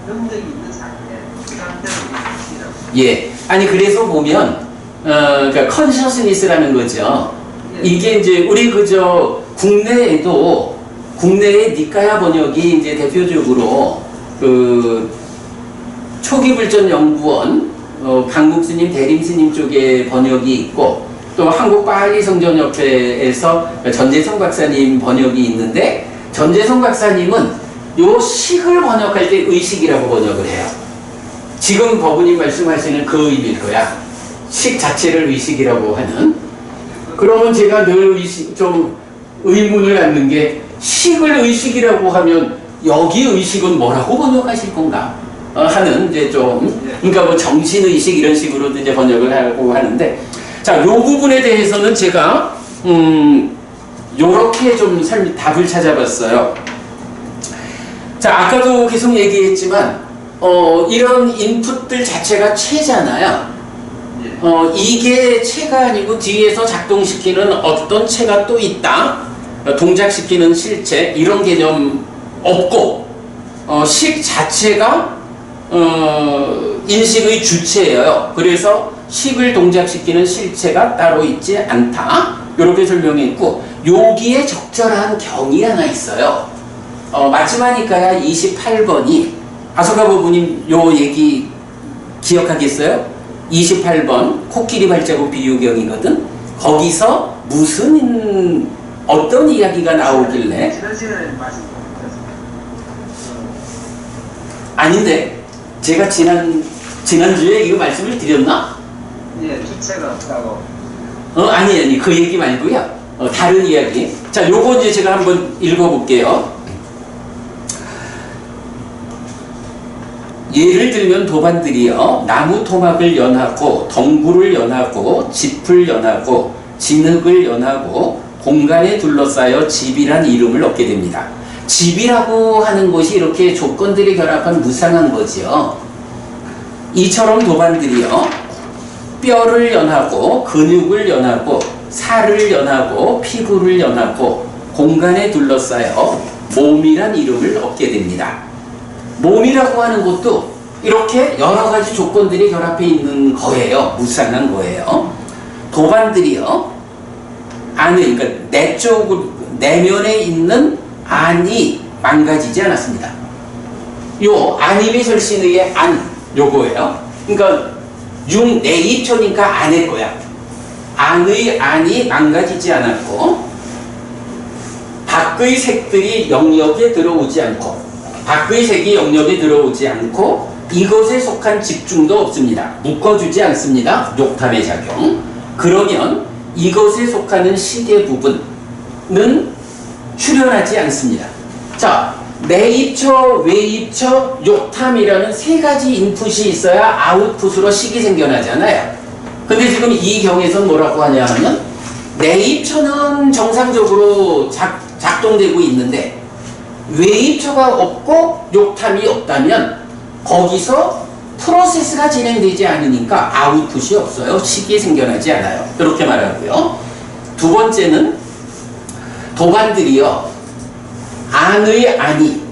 능력이 있는 상태, 그 상태를 의식이라고. 예, 아니 그래서 보면 그러니까 컨셔스니스라는 거죠. 예. 이게 이제 우리 그저 국내에도 국내의 니까야 번역이 이제 대표적으로 그 초기불전연구원 강국스님, 대림스님 쪽에 번역이 있고, 또 한국파알리성전협회에서 전재성 박사님 번역이 있는데, 전재성 박사님은 요 식을 번역할 때 의식이라고 번역을 해요. 지금 버부님 말씀하시는 그 의미일 거야. 식 자체를 의식이라고 하는. 그러면 제가 늘 좀 의문을 갖는 게, 식을 의식이라고 하면 여기 의식은 뭐라고 번역하실 건가? 하는 이제 좀, 그러니까 뭐 정신의식 이런 식으로도 이제 번역을 하고 하는데, 자, 요 부분에 대해서는 제가 요렇게 좀 답을 찾아봤어요. 자, 아까도 계속 얘기했지만 이런 인풋들 자체가 체잖아요. 이게 체가 아니고 뒤에서 작동시키는 어떤 체가 또 있다. 동작시키는 실체 이런 개념 없고, 식 자체가 인식의 주체예요. 그래서 식을 동작시키는 실체가 따로 있지 않다. 이렇게 설명했고, 여기에 적절한 경이 하나 있어요. 마지막이니까야 28번이, 아소가 부부님 요 얘기 기억하겠어요? 28번 코끼리 발자국 비유경이거든. 거기서 무슨 어떤 이야기가 나오길래? 지난 시간에 말씀드렸습니다. 아닌데 제가 지난주에 이거 말씀을 드렸나? 예, 주체가 없다고. 아니 그 얘기 말고요. 다른 이야기. 자, 요거 이제 제가 한번 읽어볼게요. 예를 들면 도반들이요, 나무 토막을 연하고 덩굴을 연하고 짚을 연하고 진흙을 연하고 공간에 둘러싸여 집이란 이름을 얻게 됩니다. 집이라고 하는 것이 이렇게 조건들이 결합한 무상한 거지요. 이처럼 도반들이요, 뼈를 연하고 근육을 연하고 살을 연하고 피부를 연하고 공간에 둘러싸여 몸이란 이름을 얻게 됩니다. 몸이라고 하는 것도 이렇게 여러 가지 조건들이 결합해 있는 거예요. 무상한 거예요. 도반들이요, 안에, 그러니까 내면에 있는 안이 망가지지 않았습니다. 요 안임의 절신의 안, 요거예요. 그러니까 내입초니까 안의 거야. 안의 안이 망가지지 않았고, 밖의 색들이 영역에 들어오지 않고, 밖의 색이 영역에 들어오지 않고, 이것에 속한 집중도 없습니다. 묶어주지 않습니다. 욕탐의 작용. 그러면 이것에 속하는 시계 부분은 출현하지 않습니다. 자, 내입처, 외입처, 욕탐이라는 세 가지 인풋이 있어야 아웃풋으로 식이 생겨나잖아요. 근데 지금 이 경에선 뭐라고 하냐 하면, 내입처는 정상적으로 작동되고 있는데 외입처가 없고 욕탐이 없다면 거기서 프로세스가 진행되지 않으니까 아웃풋이 없어요. 식이 생겨나지 않아요. 그렇게 말하고요. 두 번째는 도반들이요, 안의 안이,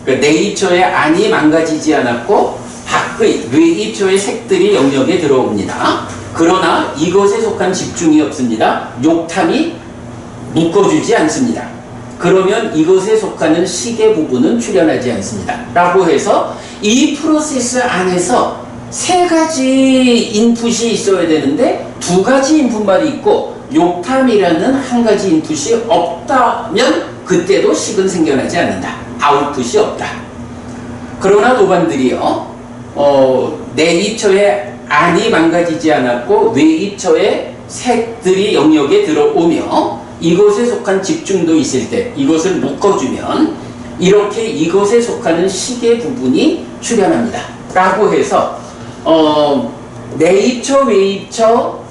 그러니까 내입처의 안이 망가지지 않았고 밖의 외입처의 색들이 영역에 들어옵니다. 그러나 이것에 속한 집중이 없습니다. 욕탐이 묶어주지 않습니다. 그러면 이것에 속하는 시계 부분은 출현하지 않습니다. 라고 해서 이 프로세스 안에서 세 가지 인풋이 있어야 되는데 두 가지 인풋만 있고 욕탐이라는 한 가지 인풋이 없다면 그때도 식은 생겨나지 않는다. 아웃풋이 없다. 그러나 도반들이요, 내입처의 안이 망가지지 않았고 외입처의 색들이 영역에 들어오며 이것에 속한 집중도 있을 때 이것을 묶어주면 이렇게 이것에 속하는 시계 부분이 출현합니다. 라고 해서 내입처, 외입처,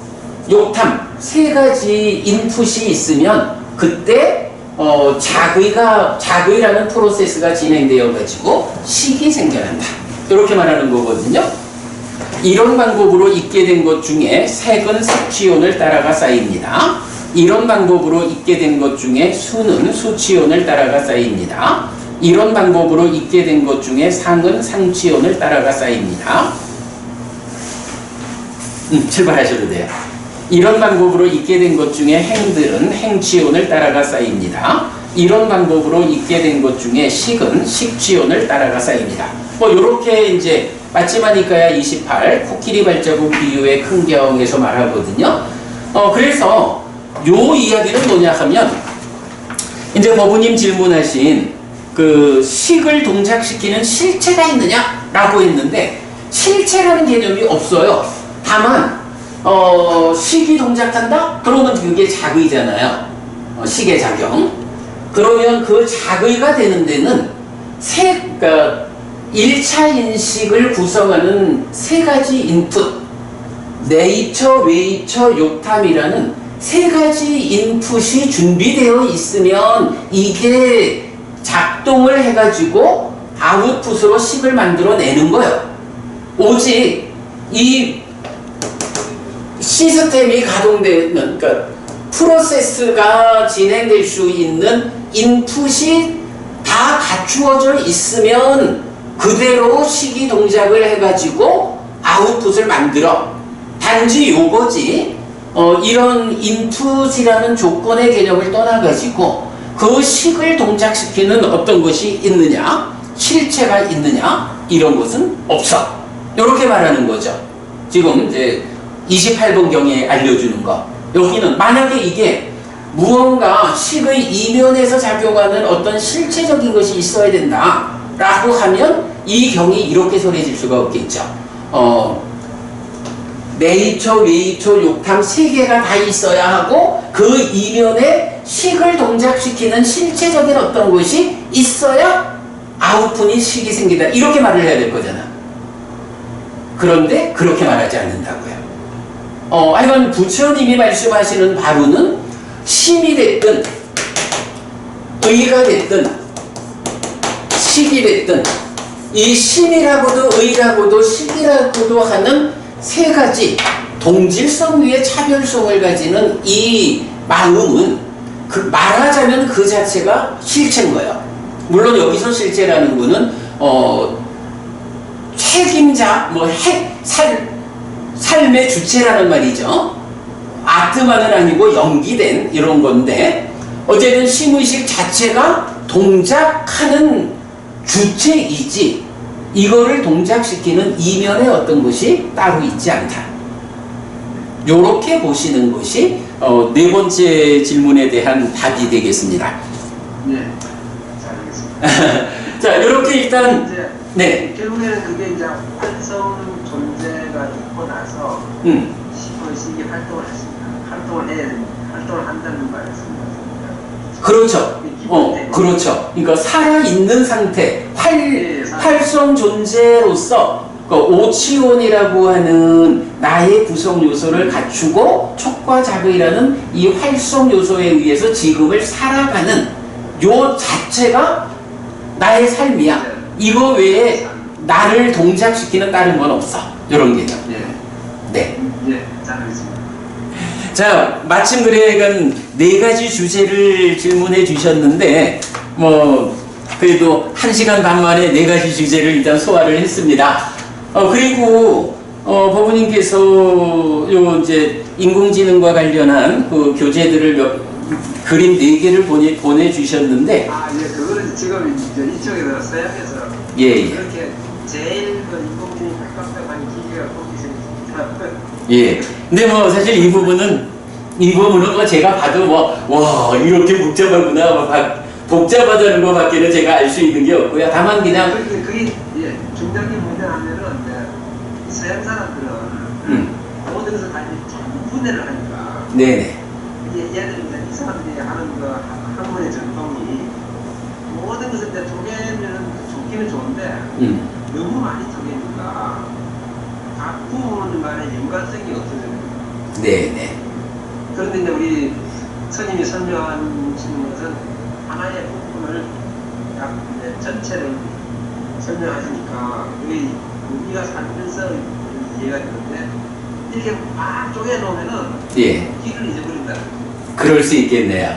욕탐 세 가지 인풋이 있으면 그때 자의라는 프로세스가 진행되어 가지고 식이 생겨난다. 이렇게 말하는 거거든요. 이런 방법으로 있게 된 것 중에 색은 색취온을 따라가 쌓입니다. 이런 방법으로 있게 된 것 중에 수는 수취온을 따라가 쌓입니다. 이런 방법으로 있게 된 것 중에 상은 상취온을 따라가 쌓입니다. 출발하셔도 돼요. 이런 방법으로 있게 된 것 중에 행들은 행취온을 따라가 쌓입니다. 이런 방법으로 있게 된 것 중에 식은 식취온을 따라가 쌓입니다. 뭐 요렇게 이제 마치마니까야 28 코끼리 발자국 비유의 큰 경에서 말하거든요. 그래서 요 이야기는 뭐냐 하면 이제 법우님 질문하신 그 식을 동작시키는 실체가 있느냐라고 했는데 실체라는 개념이 없어요. 다만 식이 동작한다? 그러면 그게 작의잖아요. 식의 작용. 그러면 그 작의가 되는 데는 그러니까 1차 인식을 구성하는 세 가지 인풋, 내입처, 외입처, 욕탐이라는 세 가지 인풋이 준비되어 있으면 이게 작동을 해가지고 아웃풋으로 식을 만들어내는 거예요. 오직 이 시스템이 가동되는, 그러니까 프로세스가 진행될 수 있는 인풋이 다 갖추어져 있으면 그대로 식이 동작을 해가지고 아웃풋을 만들어. 단지 요거지 이런 인풋이라는 조건의 개념을 떠나가지고 그 식을 동작시키는 어떤 것이 있느냐, 실체가 있느냐, 이런 것은 없어. 이렇게 말하는 거죠. 지금 이제 28번 경에 알려주는 거. 여기는 만약에 이게 무언가 식의 이면에서 작용하는 어떤 실체적인 것이 있어야 된다 라고 하면 이 경이 이렇게 소리질 수가 없겠죠. 내입처, 외입처, 욕탐 세 개가 다 있어야 하고 그 이면에 식을 동작시키는 실체적인 어떤 것이 있어야 아웃풋이 식이 생긴다. 이렇게 말을 해야 될 거잖아. 그런데 그렇게 말하지 않는다고요. 하여간 부처님이 말씀하시는 바로는 심이 됐든 의가 됐든 식이 됐든 이 신이라고도 의라고도 식이라고도 하는 세 가지 동질성 위에 차별성을 가지는 이 마음은 말하자면 그 자체가 실체인 거예요. 물론 여기서 실체라는 거는 책임자, 삶의 주체라는 말이죠. 아트만은 아니고 연기된 이런 건데 어쨌든 심의식 자체가 동작하는 주체이지 이거를 동작시키는 이면의 어떤 것이 따로 있지 않다. 요렇게 보시는 것이 네 번째 질문에 대한 답이 되겠습니다. 네, 잘 알겠습니다. 자, 요렇게 일단 이제 네. 결국에는 그게 이제 활성 존재가 있고 나서 심의식이 활동을 했습니다. 활동을 한다는 말씀입니다. 그렇죠. 그렇죠. 그러니까 살아있는 상태, 활성 존재로서 오치온이라고 하는 나의 구성 요소를 갖추고 촉과 자극이라는 이 활성 요소에 의해서 지금을 살아가는 요 자체가 나의 삶이야. 이거 외에 나를 동작시키는 다른 건 없어. 이런 개념. 네. 네, 잘하겠습니다. 자, 마침 그래간 네 가지 주제를 질문해 주셨는데 그래도 1시간 반 만에 네 가지 주제를 일단 소화를 했습니다. 그리고 법우님께서 요 이제 인공지능과 관련한 그 교재들을 그림 4개를 보내주셨는데 예, 그거는 지금 이쪽에서 서양에서 예. 그렇게 제일 인공지능이 깜깜한 기계가 거기 생겼습니다. 예. 근데 사실 이 부분은 제가 봐도 와 이렇게 복잡하구나 복잡하다는 것밖에는 제가 알 수 있는 게 없고요. 다만 그냥 그게 중요한 게 뭐냐면은 서양 사람들은 모든 것을 다 분해를 하니까. 네네. 얘들 이 사람들이 하는 그 학문의 전통이 모든 것을 쪼개면 좋기는 좋은데 너무 많이 쪼개니까 각 부분 간의 연관성이 없어져요. 네네. 그런데 이제 우리 스님이 설명하시는 것은 하나의 부분을 약 전체를 설명하시니까 우리가 살면서 이해가 되는데 이렇게 막 쪼개놓으면은 길을 잊어버린다. 그럴 수 있겠네요.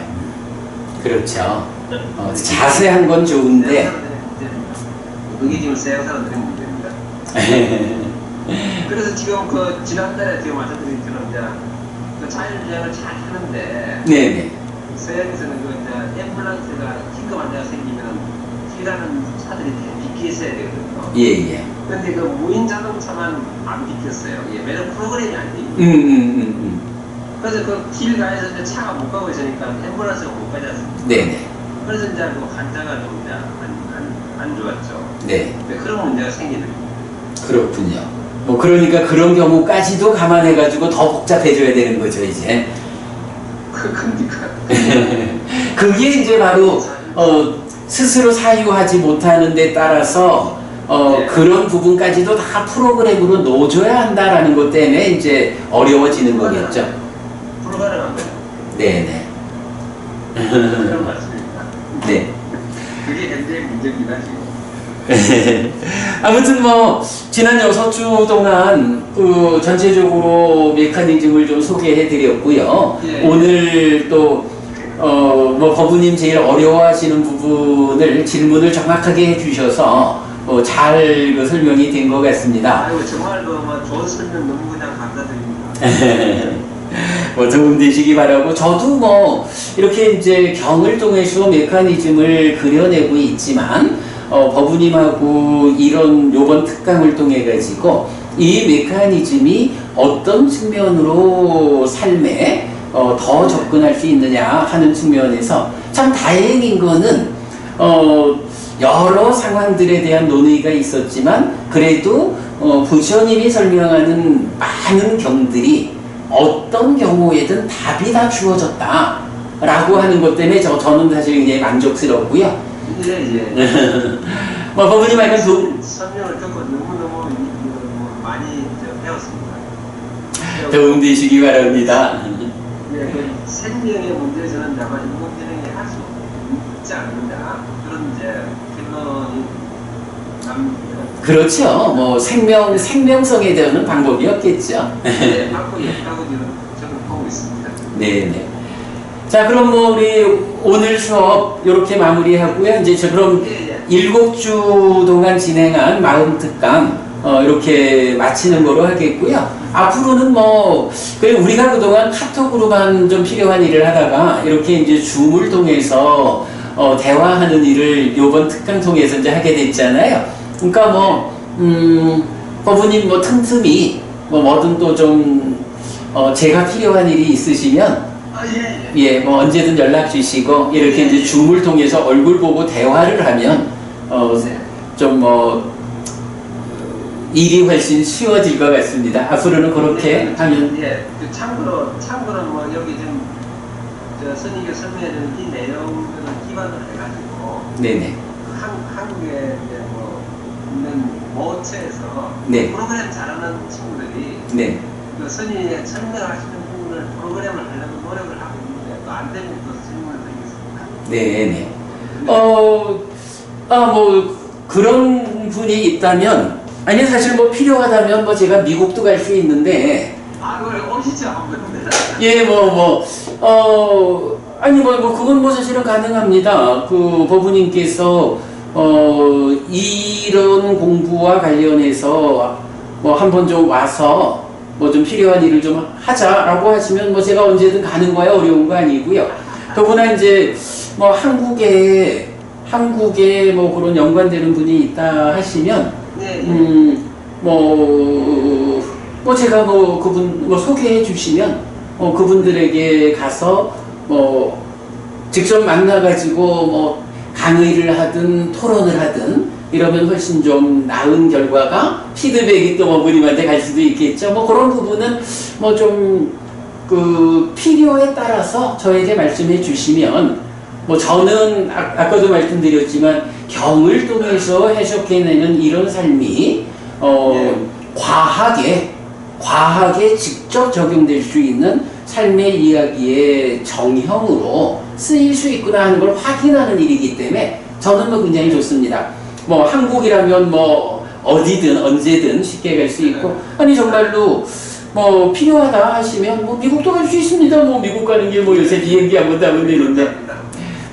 그렇죠. 자세한 건 좋은데 그게 지금 서양 사람들의 문제입니다. 그래서 지금 지난달에 제가 말씀드린 것처럼 이제 자율주행을 잘 하는데 네네. 서양에서는 앰뷸런스가 긴급 환자가 생기면 일하는 차들이 비켜 있어야 되거든요. 예예. 그런데 무인 자동차만 안 비켰어요. 왜냐면 프로그램이 안 돼 있는. 그래서 길 가에서 이제 차가 못 가고 있으니까 앰뷸런스가 못 가지 않습니까? 네네. 그래서 이제 환자가 좀 이제 안 좋았죠. 네. 그런 문제가 생기는 거예요. 그렇군요. 그러니까 그런 경우까지도 감안해가지고 더 복잡해져야 되는 거죠, 이제. 그러니까. 그게 이제 바로, 스스로 사유하지 못하는 데 따라서, 그런 부분까지도 다 프로그램으로 넣어줘야 한다라는 것 때문에 이제 어려워지는 거겠죠. 불가능한 거죠. 네네. 그런 말씀입니다. 네. 그게 현재의 문제긴 하지. 아무튼 지난 6주 동안 전체적으로 메커니즘을 좀 소개해 드렸고요. 오늘 또 법우님 제일 어려워하시는 부분을 질문을 정확하게 해주셔서 잘 설명이 된 것 같습니다. 아이고 정말 좋은 설명 너무 그냥 감사드립니다. 도움 되시기 바라고 저도 이렇게 이제 경을 통해서 메커니즘을 그려내고 있지만 법우님하고 요번 특강을 통해 가지고 이 메커니즘이 어떤 측면으로 삶에 더 접근할 수 있느냐 하는 측면에서 참 다행인 거는 여러 상황들에 대한 논의가 있었지만 그래도 부처님이 설명하는 많은 경들이 어떤 경우에든 답이 다 주어졌다 라고 하는 것 때문에 저는 사실 굉장히 만족스럽고요. 법우님 말씀 설명을 듣고 너무너무 많이 배웠습니다. 도움 되시기 바랍니다. 생명의 문제에서는 아마 인공지능이 할 수 있지 않느냐 그런 결론이 그렇죠. 뭐 생명성에 대한 방법이 없겠죠. 네, 방법이 없다고 저는 보고 있습니다. 네네. 자, 그럼 뭐 우리 오늘 수업 이렇게 마무리하고요. 이제 저 그럼 예, 7주 동안 진행한 마음특강 이렇게 마치는 거로 하겠고요. 앞으로는 뭐 우리가 그동안 카톡으로만 좀 필요한 일을 하다가 이렇게 이제 줌을 통해서 대화하는 일을 이번 특강 통해서 이제 하게 됐잖아요. 그러니까 뭐 법부님 뭐 틈틈이 뭐든 또 좀 제가 필요한 일이 있으시면 아, 예, 예. 예, 뭐 언제든 연락 주시고 이렇게 이제 줌을 통해서 얼굴 보고 대화를 하면 좀 뭐 일이 훨씬 쉬워질 것 같습니다. 앞으로는 그렇게 하면 예, 참고로 뭐 여기 지금 선생님이 설명해준 이 내용들을 기반으로 해가지고 네네. 한국에 이제 뭐 있는 모처에서 네. 프로그램 잘하는 친구들이 네. 그 선생님이 설명하시는 부분을 프로그램을 하려고 노력을 하고 있는데 또 안 되면 또 질문을 드리겠습니다. 네네. 뭐 그런 분이 있다면 아니 사실 뭐 필요하다면 뭐 제가 미국도 갈 수 있는데 아, 그걸 오시죠 한번. 예, 아니, 그건 뭐 사실은 가능합니다. 그, 법부님께서, 이런 공부와 관련해서 뭐 한번 좀 와서 뭐 좀 필요한 일을 좀 하자라고 하시면 뭐 제가 언제든 가는 거야 어려운 거 아니고요. 더구나 이제 뭐 한국에 뭐 그런 연관되는 분이 있다 하시면, 네, 뭐 제가 뭐 그분 뭐 소개해 주시면 그분들에게 가서 뭐 직접 만나가지고 뭐 강의를 하든 토론을 하든 이러면 훨씬 좀 나은 결과가 피드백이 또 어머님한테 갈 수도 있겠죠. 뭐 그런 부분은 뭐 좀 그 필요에 따라서 저에게 말씀해 주시면 뭐 저는 아까도 말씀드렸지만 경을 통해서 해석해내는 이런 삶이 과하게 직접 적용될 수 있는 삶의 이야기의 정형으로 쓰일 수 있구나 하는 걸 확인하는 일이기 때문에 저는 뭐 굉장히 좋습니다. 뭐 한국이라면 뭐 어디든 언제든 쉽게 갈 수 있고 아니 정말로 뭐 필요하다 하시면 뭐 미국도 갈 수 있습니다. 뭐 미국 가는 게 뭐 요새 비행기 한 번 타면 되는데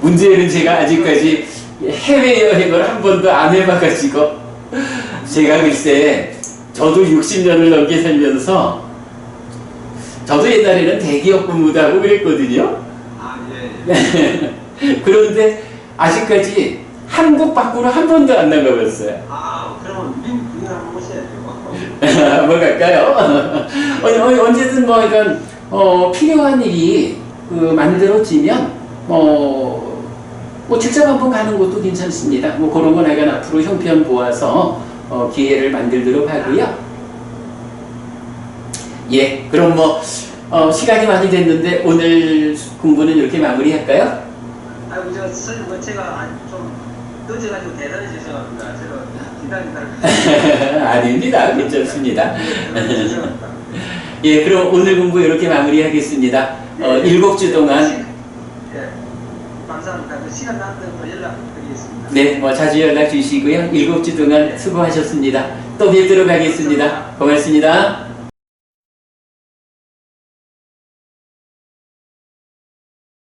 문제는 제가 아직까지 해외여행을 한 번도 안 해봐가지고 제가 글쎄 저도 60년을 넘게 살면서 저도 옛날에는 대기업 근무도 하고 그랬거든요. 아, 예. 그런데 아직까지 한국 밖으로 한 번도 안 나가봤어요. 아, 그러면 미국 한번 오셔야죠. 한번 갈까요? 언제든 뭐 이건 필요한 일이 만들어지면 뭐 직접 한번 가는 것도 괜찮습니다. 뭐 그런 건 약간 앞으로 형편 보아서 기회를 만들도록 하고요. 예, 그럼 뭐 시간이 많이 됐는데 오늘 공부는 이렇게 마무리할까요? 아이고 제가 좀 늦어가지고 대단히 죄송합니다. 제가 기다리다가 아닙니다. 괜찮습니다. 죄송합니다. 예, 그럼 오늘 공부 이렇게 마무리하겠습니다. 7주 동안 예, 감사합니다. 그 시간 나면 또 연락드리겠습니다. 네, 뭐 자주 연락 주시고요. 7주 동안 수고하셨습니다. 또 뵙도록 하겠습니다. 고맙습니다.